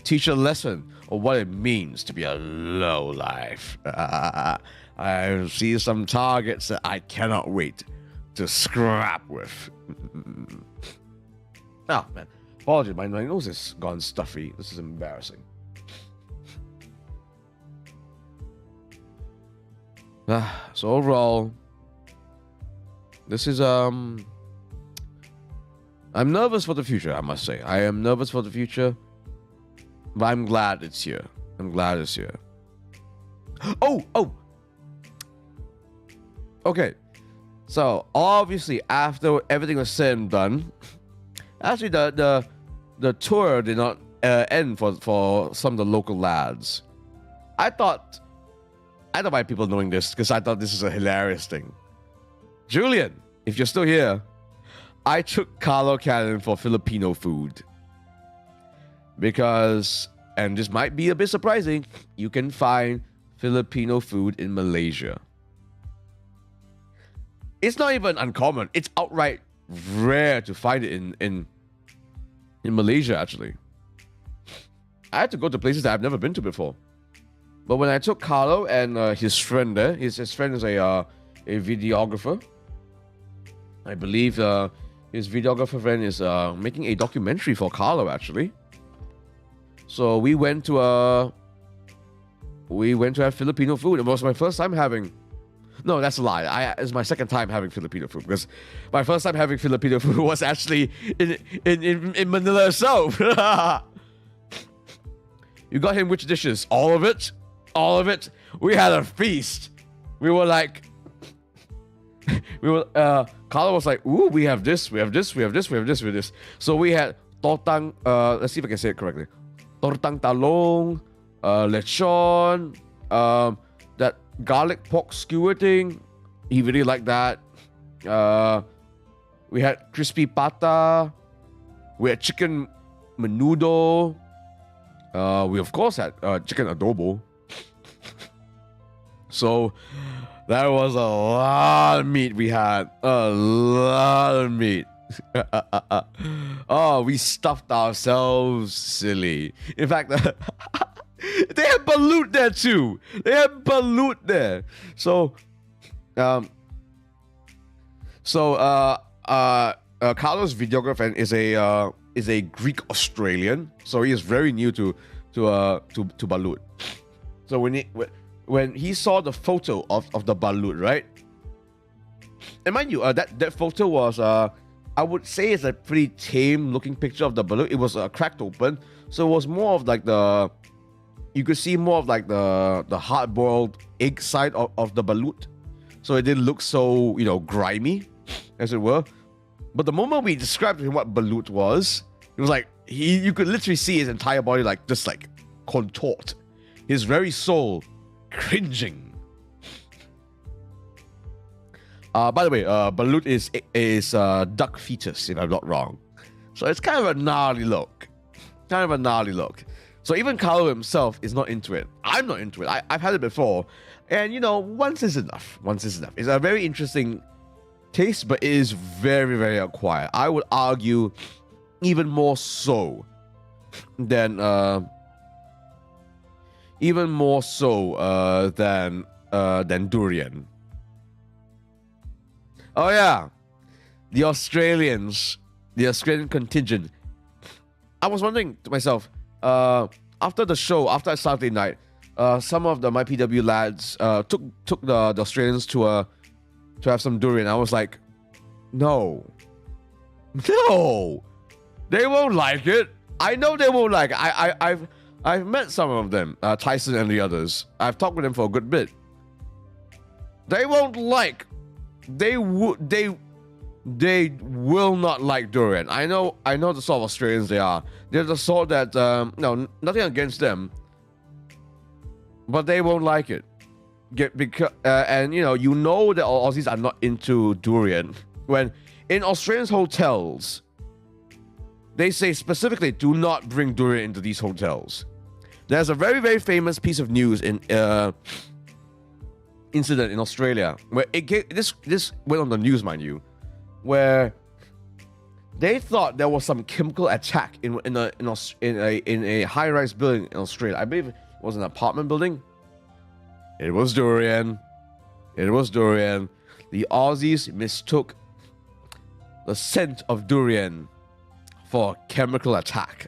Speaker 2: teach a lesson of what it means to be a lowlife. I see some targets that I cannot wait to scrap with. Oh man, apologies, my nose is gone stuffy. This is embarrassing. So overall, this is I'm nervous for the future, I must say. I am nervous for the future, but I'm glad it's here. Oh. Okay. So obviously, after everything was said and done, actually the tour did not end for some of the local lads. I thought by people knowing this because I thought this is a hilarious thing. Julian, if you're still here, I took Carlo Cannon for Filipino food. Because, and this might be a bit surprising, you can find Filipino food in Malaysia. It's not even uncommon. It's outright rare to find it in Malaysia, actually. I had to go to places that I've never been to before. But when I took Carlo and his friend there, his friend is a videographer. I believe his videographer friend is making a documentary for Carlo, actually. So we went to have Filipino food. It was my first time having. No, that's a lie. It's my second time having Filipino food because my first time having Filipino food was actually in Manila itself. You got him which dishes? All of it? All of it? We had a feast. We were like, Carlo was like, ooh, we have this. So we had tortang, let's see if I can say it correctly. Tortang talong, lechon, that garlic pork skewer thing. He really liked that. We had crispy pata. We had chicken menudo. We of course had chicken adobo. So that was a lot of meat we had. A lot of meat. Oh, we stuffed ourselves silly. In fact, they had balut there too. So, Carlos' videographer is a Greek Australian. So he is very new to balut. So when he saw the photo of the balut, right? And mind you, that photo was I would say it's a pretty tame looking picture of the balut. It was cracked open, so it was more of like the you could see more of like the hard-boiled egg side of the balut. So it didn't look so, grimy, as it were. But the moment we described to him what balut was, it was like you could literally see his entire body just contort. His very soul cringing. By the way, balut is duck fetus, if I'm not wrong. So it's kind of a gnarly look. So even Carlo himself is not into it. I'm not into it. I've had it before. And, once is enough. It's a very interesting taste, but it is very, very acquired. I would argue even more so than durian. Oh yeah, the Australian contingent. I was wondering to myself, after the show, after Saturday night, some of the MyPW lads took the Australians to have some durian. I was like, no, they won't like it. I know they won't like it. I've met some of them, Tyson and the others. I've talked with them for a good bit. They won't like. They will not like durian. I know the sort of Australians they are. They're the sort that no, nothing against them, but they won't like it. Because and that Aussies are not into durian. When in Australian hotels, they say specifically, do not bring durian into these hotels. There's a very, very famous piece of news incident in Australia where this went on the news, mind you, where they thought there was some chemical attack in a high-rise building in Australia. I believe it was an apartment building. It was durian. The Aussies mistook the scent of durian for a chemical attack.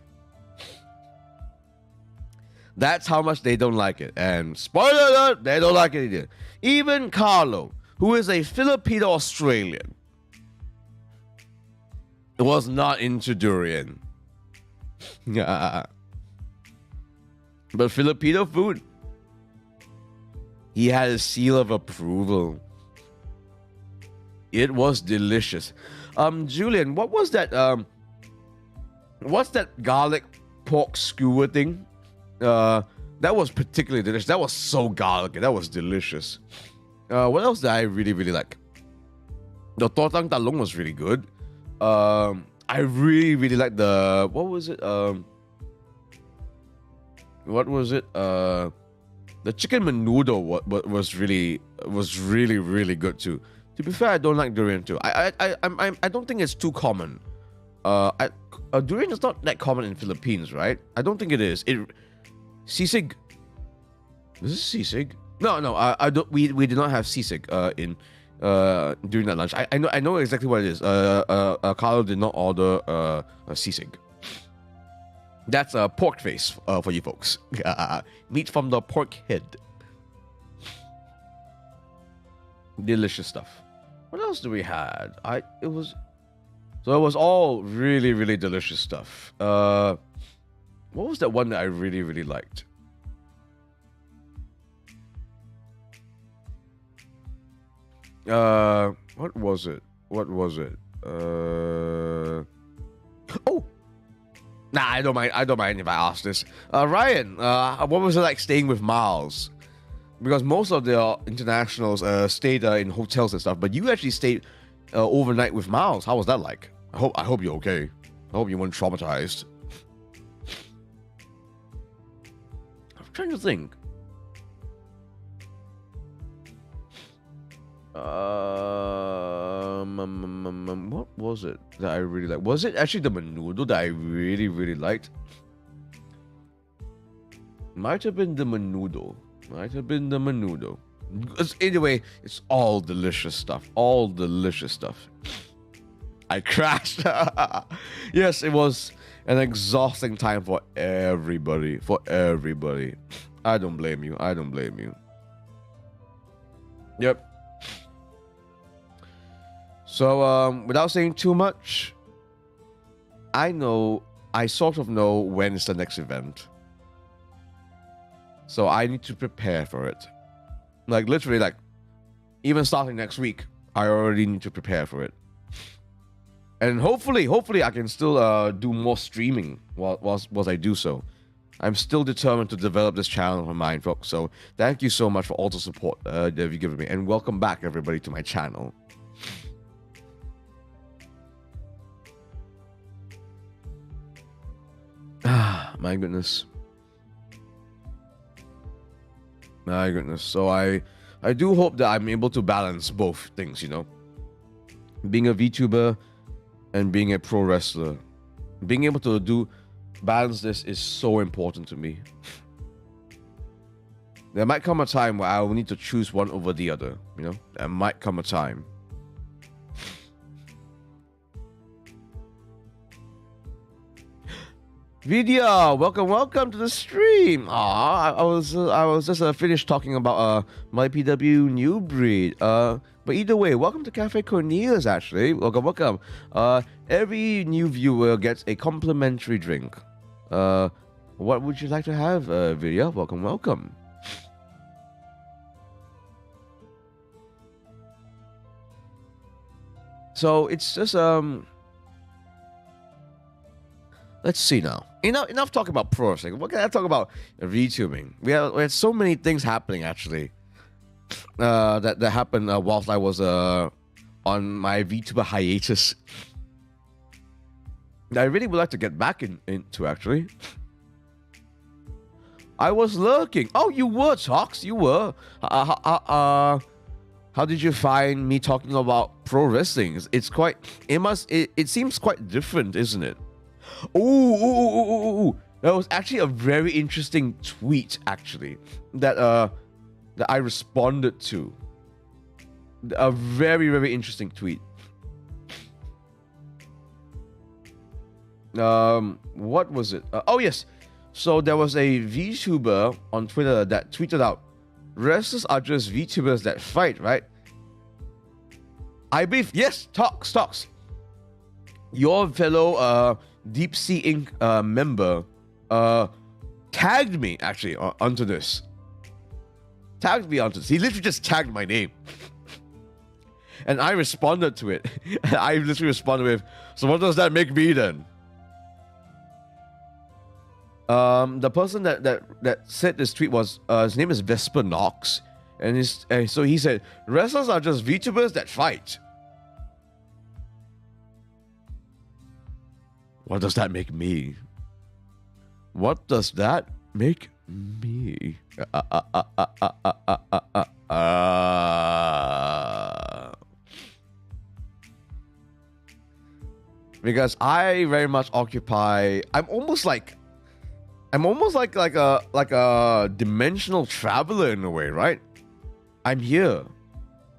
Speaker 2: That's how much they don't like it. And spoiler alert, they don't like it either. Even Carlo, who is a Filipino Australian, was not into durian. But Filipino food, he had a seal of approval. It was delicious. Julian, what was that? What's that garlic pork skewer thing? That was particularly delicious. That was so garlicky. That was delicious. What else did I really, really like? The Totang Talong was really good. I really, really liked the... What was it? The chicken menudo was really, really good too. To be fair, I don't like durian too. I don't think it's too common. Durian is not that common in Philippines, right? I don't think it is. Sisig. Is this sisig? No. I don't. We did not have sisig in during that lunch. I know exactly what it is. Carlo did not order a sisig. That's a pork face for you folks. Meat from the pork head. Delicious stuff. What else do we had? It was all really, really delicious stuff. What was that one that I really, really liked? What was it? Oh! Nah, I don't mind if I ask this. Ryan, what was it like staying with Maros? Because most of the internationals stayed in hotels and stuff, but you actually stayed overnight with Maros. How was that like? I hope you're okay. I hope you weren't traumatized. I'm trying to think. What was it that I really liked? Was it actually the menudo that I really, really liked? Might have been the menudo. Anyway, it's all delicious stuff. I crashed. Yes, it was an exhausting time for everybody. I don't blame you. Yep. So, without saying too much, I sort of know when is the next event. So I need to prepare for it. Like literally, like even starting next week, I already need to prepare for it. And hopefully I can still do more streaming whilst I do so. I'm still determined to develop this channel of mine, folks. So thank you so much for all the support that you've given me. And welcome back, everybody, to my channel. Ah, my goodness. My goodness. So I do hope that I'm able to balance both things, you know. Being a VTuber and being a pro wrestler. Being able to balance this is so important to me. There might come a time where I will need to choose one over the other, you know. There might come a time. Vidya, welcome to the stream. I was just finished talking about my PW new breed. But either way, welcome to Cafe Cornelius. Actually, welcome. Every new viewer gets a complimentary drink. What would you like to have, Vidya? Welcome. So it's just let's see now. Enough talking about pro wrestling. What can I talk about VTubing? We had so many things happening actually. That happened whilst I was on my VTuber hiatus. I really would like to get back into actually. I was lurking. Oh, you were, Tox. You were. How did you find me talking about pro wrestling? It seems quite different, isn't it? Ooh. That was actually a very interesting tweet, actually, that I responded to. A very, very interesting tweet. What was it? Oh, yes. So there was a VTuber on Twitter that tweeted out, wrestlers are just VTubers that fight, right? I believe, yes, Tox. Your fellow Deep Sea Inc. Member tagged me actually onto this. He literally just tagged my name. And I responded to it. I literally responded with, so what does that make me then? The person that said this tweet was, his name is Vesper Knox. And so he said, wrestlers are just VTubers that fight. What does that make me? What does that make me? Because I very much occupy. I'm almost like a dimensional traveler in a way, right? I'm here.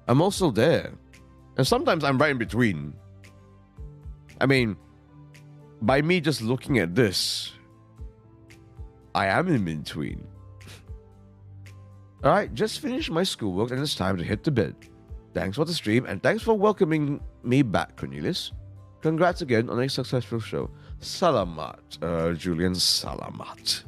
Speaker 2: I'm also there. And sometimes I'm right in between. I mean, by me just looking at this, I am in between. Alright, just finished my schoolwork and it's time to hit the bed. Thanks for the stream and thanks for welcoming me back, Cornelius. Congrats again on a successful show. Salamat, Julian, salamat.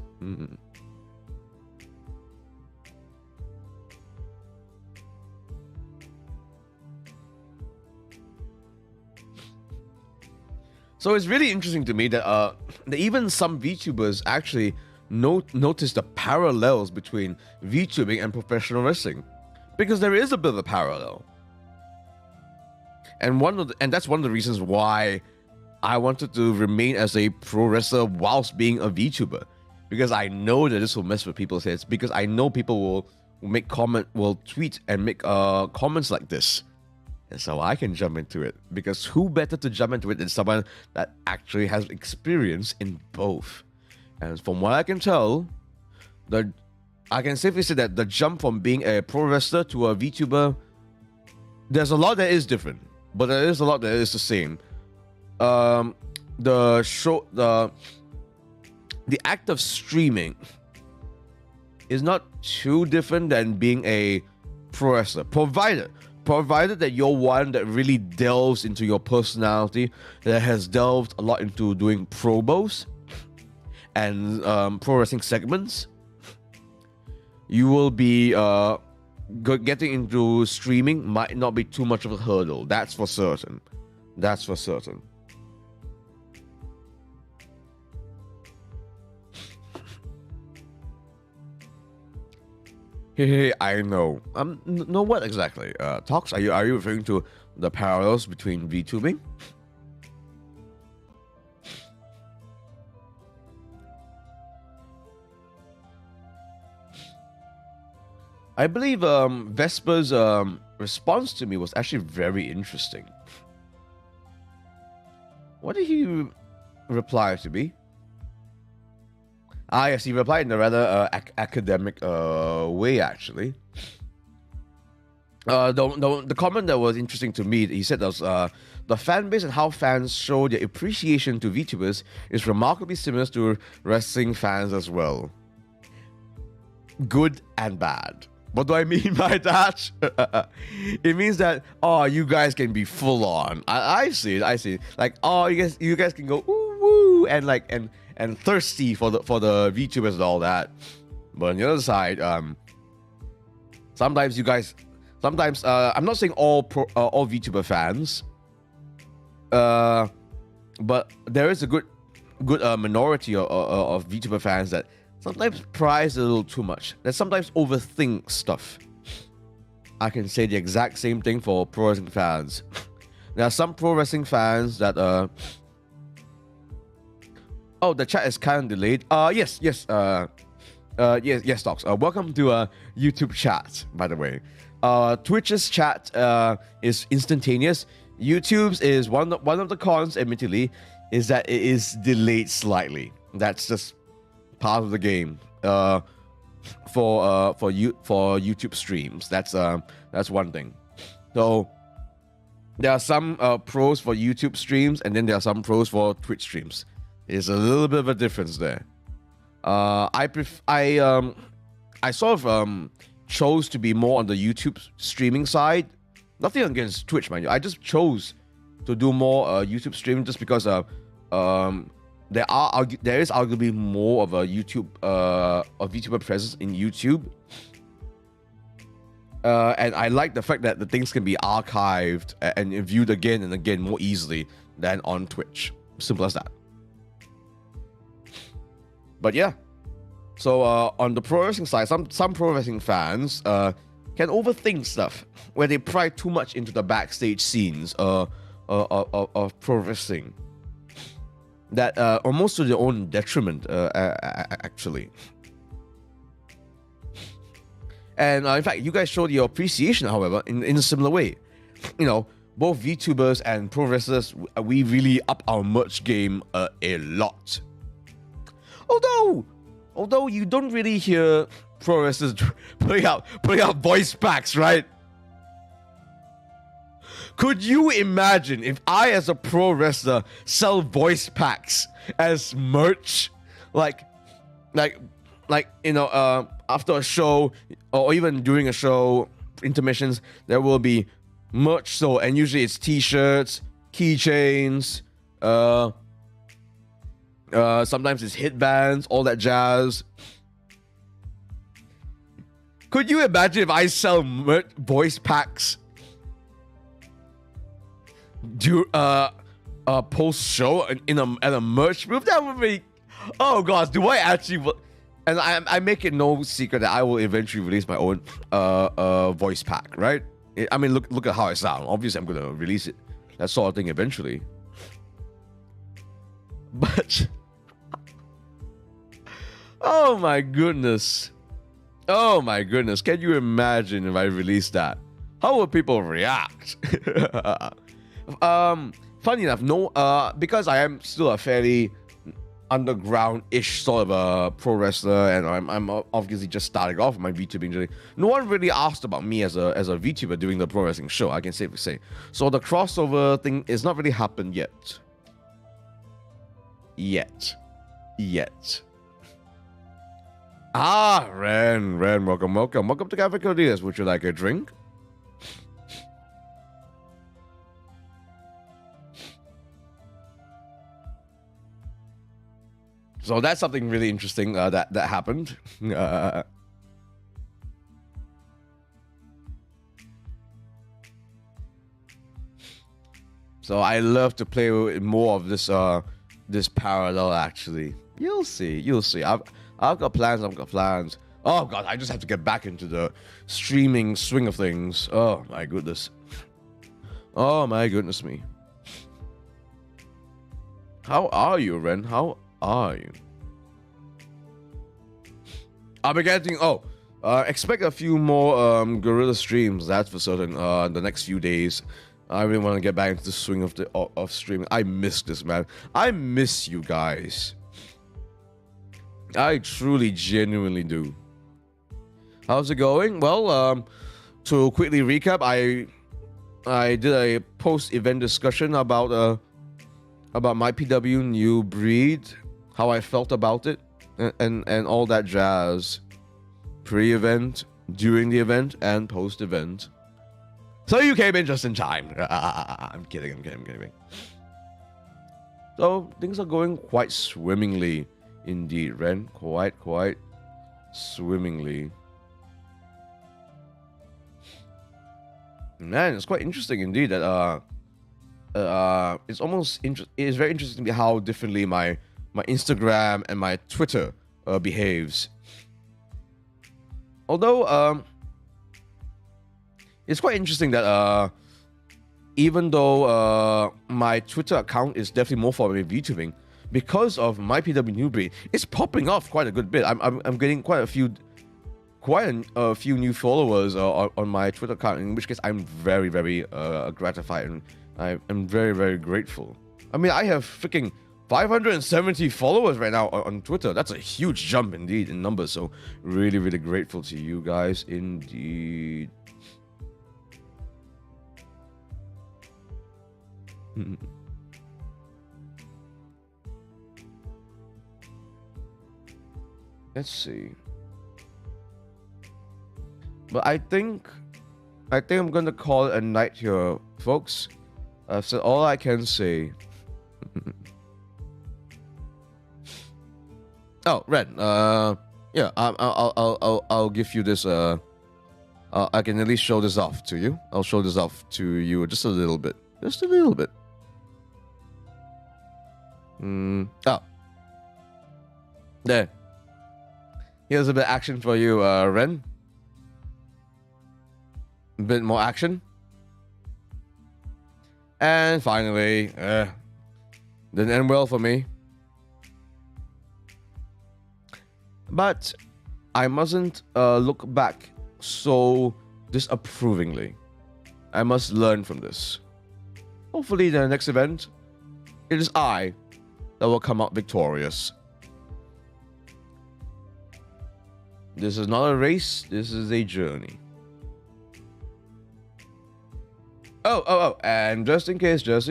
Speaker 2: So it's really interesting to me that even some VTubers actually notice the parallels between VTubing and professional wrestling, because there is a bit of a parallel. And that's one of the reasons why I wanted to remain as a pro wrestler whilst being a VTuber, because I know that this will mess with people's heads, because I know people will tweet and make comments like this. And so I can jump into it, because who better to jump into it than someone that actually has experience in both? And from what I can tell, I can safely say that the jump from being a pro wrestler to a VTuber, there's a lot that is different, but there is a lot that is the same. The act of streaming is not too different than being a pro wrestler, provided that you're one that really delves into your personality, that has delved a lot into doing promos and pro wrestling segments. you will be getting into streaming might not be too much of a hurdle. That's for certain. That's for certain. Hey, I know. No, what exactly? Talks? Are you referring to the parallels between VTubing? I believe Vesper's response to me was actually very interesting. What did he reply to me? Yes, he replied in a rather academic way, actually. The comment that was interesting to me, he said, was the fan base and how fans show their appreciation to VTubers is remarkably similar to wrestling fans as well. Good and bad. What do I mean by that? It means that, you guys can be full on. I see it. Like, you guys can go ooh woo and thirsty for the VTubers and all that. But on the other side, sometimes I'm not saying all VTuber fans, but there is a good minority of VTuber fans that sometimes prize a little too much. That sometimes overthink stuff. I can say the exact same thing for pro wrestling fans. There are some pro wrestling fans that oh, the chat is kind of delayed. Yes, Docs. Welcome to YouTube chat, by the way. Twitch's chat is instantaneous. YouTube's is one of the cons, admittedly, is that it is delayed slightly. That's just part of the game. For YouTube streams, that's one thing. So there are some pros for YouTube streams, and then there are some pros for Twitch streams. There's a little bit of a difference there. I sort of chose to be more on the YouTube streaming side. Nothing against Twitch, mind you. I just chose to do more YouTube streaming just because there is arguably more of a VTuber presence in YouTube. And I like the fact that the things can be archived and viewed again and again more easily than on Twitch. Simple as that. But yeah, so on the pro wrestling side, some pro wrestling fans can overthink stuff where they pry too much into the backstage scenes of pro wrestling. That almost to their own detriment, actually. And in fact, you guys showed your appreciation, however, in a similar way. You know, both VTubers and pro wrestlers, we really up our merch game a lot. Although you don't really hear pro wrestlers putting out voice packs, right? Could you imagine if I, as a pro wrestler, sell voice packs as merch? Like you know, after a show or even during a show, intermissions, there will be merch sold, and usually it's t-shirts, keychains, sometimes it's headbands, all that jazz. Could you imagine if I sell voice packs post show at a merch booth? That would be, oh gosh, do I actually? And I make it no secret that I will eventually release my own voice pack, right? I mean, look at how I sound. Obviously, I'm gonna release it, that sort of thing eventually. But oh my goodness, can you imagine if I released that? How would people react? Funny enough, no, because I am still a fairly underground-ish sort of a pro wrestler, and I'm obviously just starting off my VTubing journey. No one really asked about me as a VTuber doing the pro wrestling show, I can safely say. So the crossover thing is not really happened yet. Ren, welcome to Cafe Cornelius. Would you like a drink? So that's something really interesting that happened. So I love to play with more of this this parallel. Actually, you'll see. I've got plans. Oh god, I just have to get back into the streaming swing of things. Oh my goodness. Oh my goodness me. How are you, Ren? How are you? I'll be getting. Expect a few more Gorilla streams. That's for certain. The next few days. I really want to get back into the swing of streaming. I miss this, man. I miss you guys. I truly, genuinely do. How's it going? Well, to quickly recap, I did a post-event discussion about my PW new breed, how I felt about it, and all that jazz. Pre-event, during the event, and post-event. So you came in just in time. I'm kidding. So things are going quite swimmingly, indeed, Ren. Quite swimmingly. Man, it's quite interesting indeed that it's very interesting to me how differently my Instagram and my Twitter behaves. Although it's quite interesting that even though my Twitter account is definitely more for VTubing, because of my PW new breed, it's popping off quite a good bit. I'm getting quite a few new followers on my Twitter account, in which case I'm very gratified, and I'm very grateful. I mean, I have freaking 570 followers right now on Twitter. That's a huge jump indeed in numbers. So really grateful to you guys indeed. Let's see. But I think I'm gonna call it a night here, folks. I've said all I can say. Oh, Ren. Yeah. I'll give you this. I can at least show this off to you. I'll show this off to you just a little bit. Just a little bit. Oh. There. Here's a bit of action for you, Ren. A bit more action. And finally, didn't end well for me. But I mustn't look back so disapprovingly. I must learn from this. Hopefully, the next event, it is I that will come out victorious. This is not a race, this is a journey. Oh, and just in case, let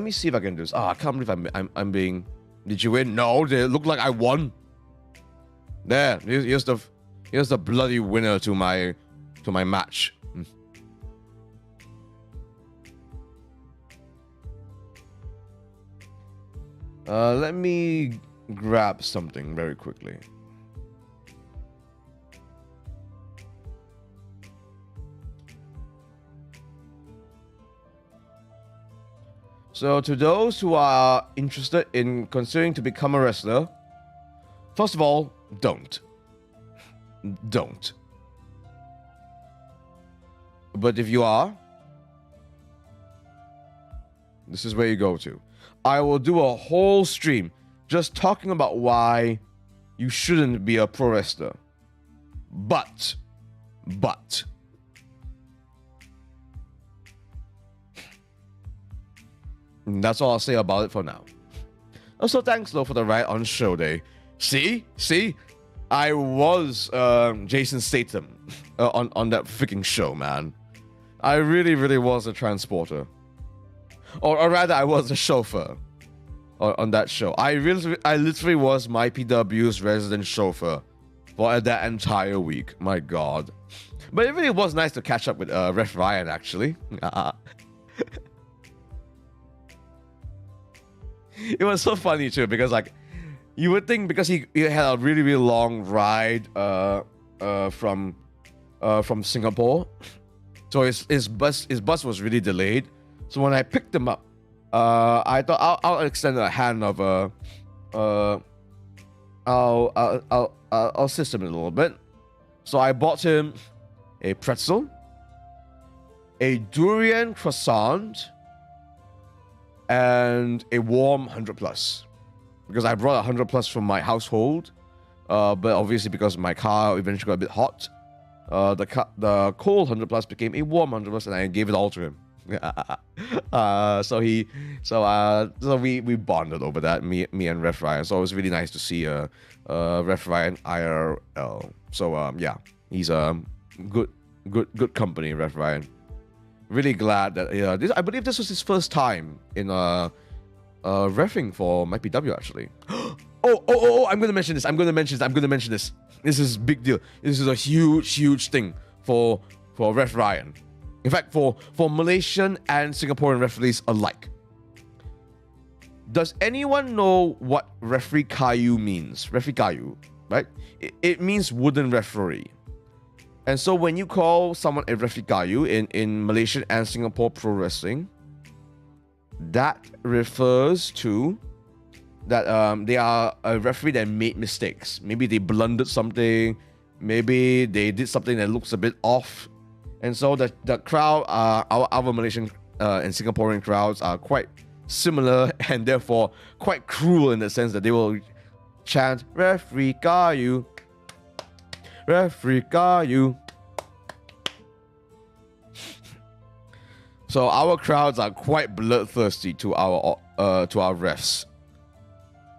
Speaker 2: me see if I can do this. I can't believe I'm being. Did you win? No, it looked like I won. There, here's the bloody winner to my match. Let me grab something very quickly. So to those who are interested in considering to become a wrestler, first of all, don't. But if you are, this is where you go to. I will do a whole stream just talking about why you shouldn't be a pro wrestler. But that's all I'll say about it for now. Also, thanks though for the ride on show day. See, I was Jason Statham on that freaking show, man. I really was a transporter, or rather, I was a chauffeur on that show. I literally was my PW's resident chauffeur for that entire week. My God, but it really was nice to catch up with Ref Ryan actually. It was so funny too, because like you would think, because he had a really long ride from Singapore, So his bus was really delayed. So when I picked him up, I thought I'll extend a hand of I'll assist him a little bit. So I bought him a pretzel, a durian croissant, and a warm 100 plus, because I brought 100 plus from my household, but obviously because my car eventually got a bit hot, the cold 100 plus became a warm 100 plus, and I gave it all to him. So we bonded over that, me and Ref Ryan. So it was really nice to see Ref Ryan IRL. So yeah, he's good company, Ref Ryan. Really glad that I believe this was his first time in reffing for my PW actually. Oh! I'm gonna mention this. This is big deal. This is a huge thing for Ref Ryan. In fact, for Malaysian and Singaporean referees alike. Does anyone know what referee kayu means? Referee kayu, right? It means wooden referee. And so when you call someone a referee kayu in Malaysian and Singapore pro wrestling, that refers to that they are a referee that made mistakes. Maybe they blundered something. Maybe they did something that looks a bit off. And so the crowd, our Malaysian and Singaporean crowds are quite similar and therefore quite cruel in the sense that they will chant, "Referee kayu, referee kayu." So our crowds are quite bloodthirsty to our refs,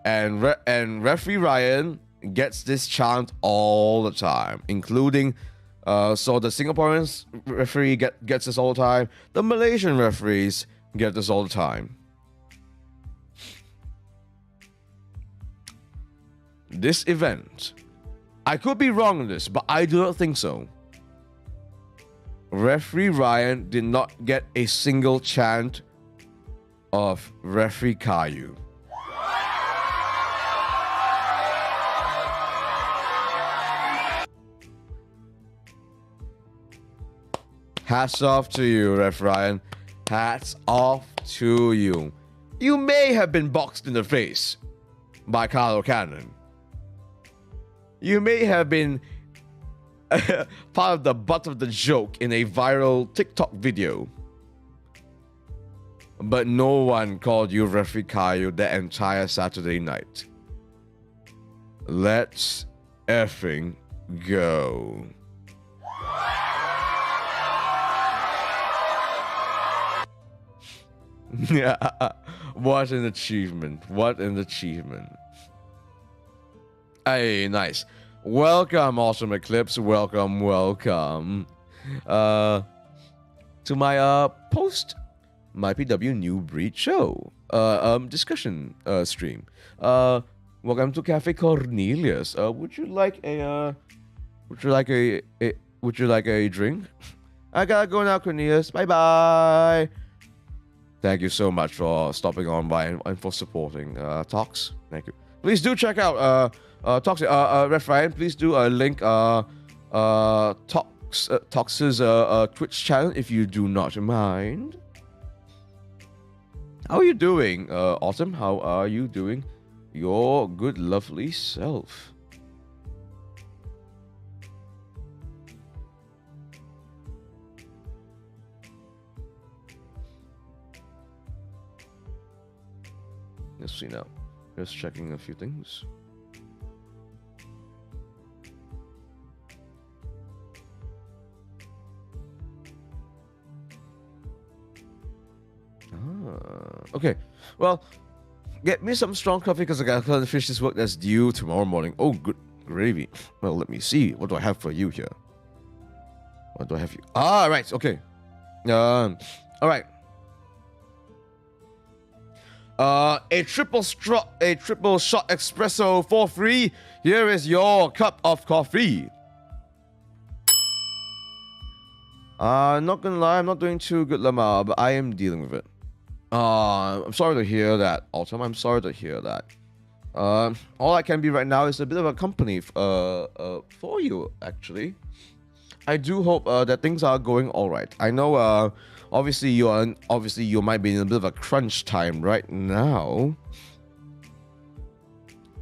Speaker 2: and referee Ryan gets this chant all the time, including so the Singaporean referee gets this all the time. The Malaysian referees get this all the time. This event, I could be wrong on this, but I do not think so. Referee Ryan did not get a single chant of referee Kayu. Hats off to you, Ref Ryan. Hats off to you. You may have been boxed in the face by Carlo Cannon. You may have been part of the butt of the joke in a viral TikTok video. But no one called you Referee Kayu that entire Saturday night. Let's effing go. Yeah, what an achievement. What an achievement. Hey, nice. Welcome, Awesome Eclipse. Welcome. To my post my PW New Breed show discussion stream. Welcome to Cafe Cornelius. Would you like a drink? I gotta go now, Cornelius. Bye bye. Thank you so much for stopping on by and for supporting Talks. Thank you. Please do check out Talks. Ref Ryan, please do link Talks' Twitch channel if you do not mind. How are you doing, Autumn? How are you doing? Your good, lovely self. Let's see now. Just checking a few things. Okay. Well, get me some strong coffee because I gotta finish this work that's due tomorrow morning. Oh, good gravy. Well, let me see. What do I have for you here? What do I have for you? Ah, right. Okay. All right. A triple shot espresso for free. Here is your cup of coffee. Not gonna lie, I'm not doing too good, Lamar, but I am dealing with it. I'm sorry to hear that, Autumn. I'm sorry to hear that. All I can be right now is a bit of a company for you, actually. I do hope that things are going all right. I know, obviously you might be in a bit of a crunch time right now,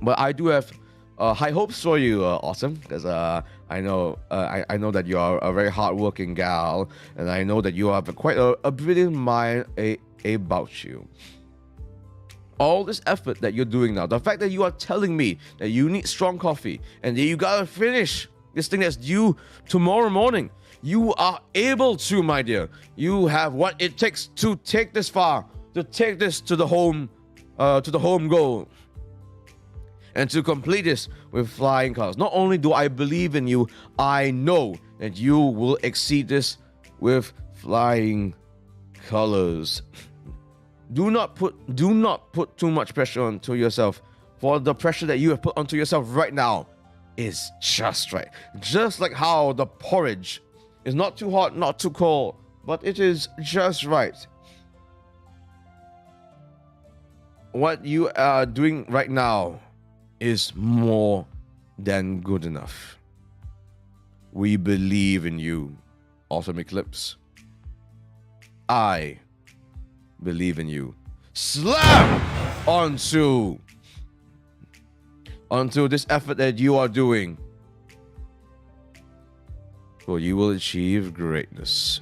Speaker 2: but I do have high hopes for you, Autumn, because I know that you are a very hardworking gal, and I know that you have quite a brilliant mind about you. All this effort that you're doing now, the fact that you are telling me that you need strong coffee and that you gotta finish this thing that's due tomorrow morning, you are able to, my dear. You have what it takes to take this far, to take this to the home goal, and to complete this with flying colors. Not only do I believe in you, I know that you will exceed this with flying colors. Do not put too much pressure onto yourself, for the pressure that you have put onto yourself right now is just right. Just like how the porridge is not too hot, not too cold, but it is just right. What you are doing right now is more than good enough. We believe in you, Autumn Eclipse. I believe in you. Slam onto this effort that you are doing, for you will achieve greatness.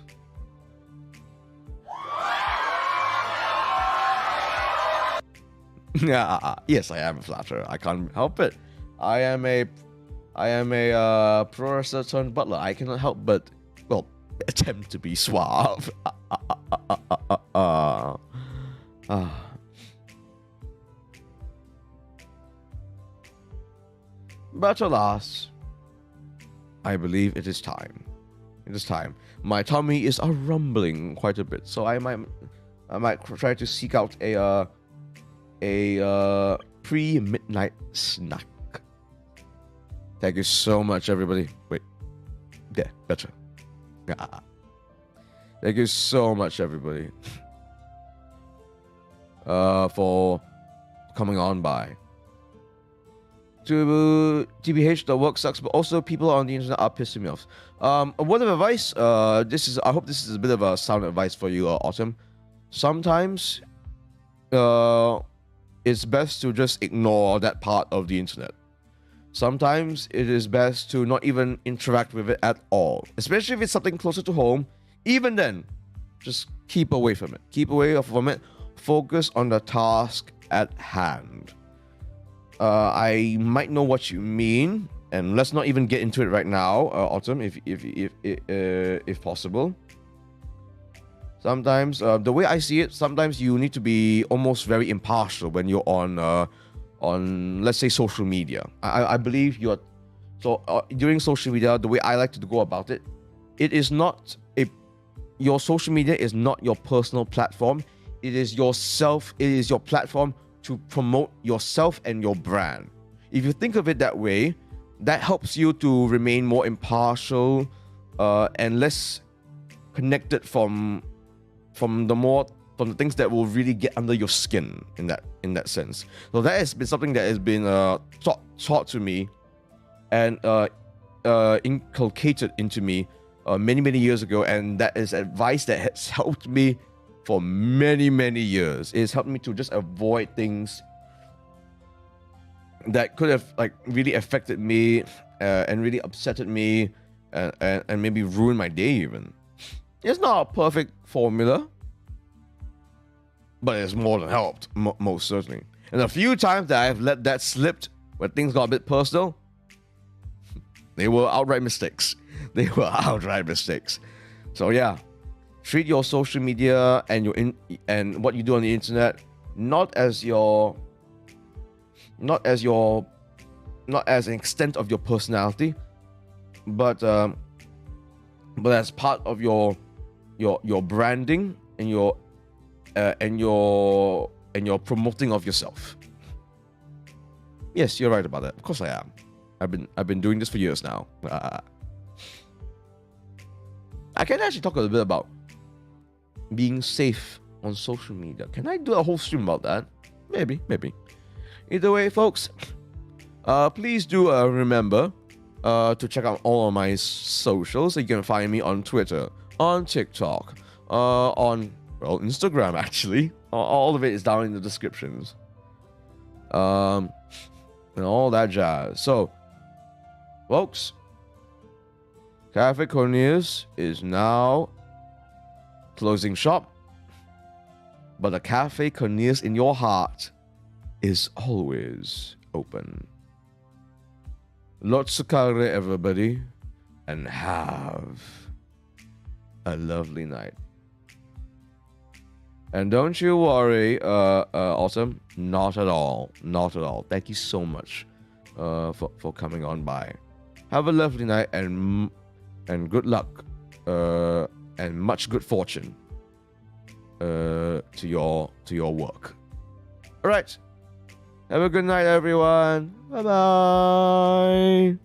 Speaker 2: Yes, I am a flatterer. I can't help it. I am a pro wrestler turned butler. I cannot help but, well, attempt to be suave. But alas, I believe it is time. It is time. My tummy is rumbling quite a bit, so I might try to seek out a pre-midnight snack. Thank you so much, everybody. Wait, yeah, better. Thank you so much, everybody, for coming on by. To TBH, the work sucks, but also people on the internet are pissing me off. A word of advice. I hope this is a bit of a sound advice for you, Autumn. Sometimes, it's best to just ignore that part of the internet. Sometimes it is best to not even interact with it at all, especially if it's something closer to home. Even then, just keep away from it. Keep away from it. Focus on the task at hand. I might know what you mean, and let's not even get into it right now, Autumn, if possible. Sometimes, the way I see it, sometimes you need to be almost very impartial when you're on let's say social media. I believe you're during social media. The way I like to go about it, your social media is not your personal platform. It is yourself. It is your platform to promote yourself and your brand. If you think of it that way, that helps you to remain more impartial and less connected from the things that will really get under your skin in that sense. So that has been something that has been taught to me and inculcated into me many years ago, and that is advice that has helped me for many years. It's helped me to just avoid things that could have really affected me and really upsetted me and maybe ruined my day even. It's not a perfect formula, but it's more than helped, most certainly. And a few times that I've let that slip when things got a bit personal, they were outright mistakes. They were outright mistakes. So yeah, treat your social media and and what you do on the internet not as an extent of your personality, but as part of your branding and your promoting of yourself. Yes, you're right about that. Of course I am. I've been doing this for years now. I can actually talk a little bit about being safe on social media. Can I do a whole stream about that? Maybe. Either way, folks, please do remember to check out all of my socials. So you can find me on Twitter, on TikTok, on Instagram actually. All of it is down in the descriptions. And all that jazz. So, folks, Cafe Cornelius is now closing shop, but the Cafe Cornelius in your heart is always open. Lots of curry, everybody, and have a lovely night. And don't you worry, Autumn. Not at all. Not at all. Thank you so much for coming on by. Have a lovely night and good luck and much good fortune to your work. All right. Have a good night, everyone. Bye bye.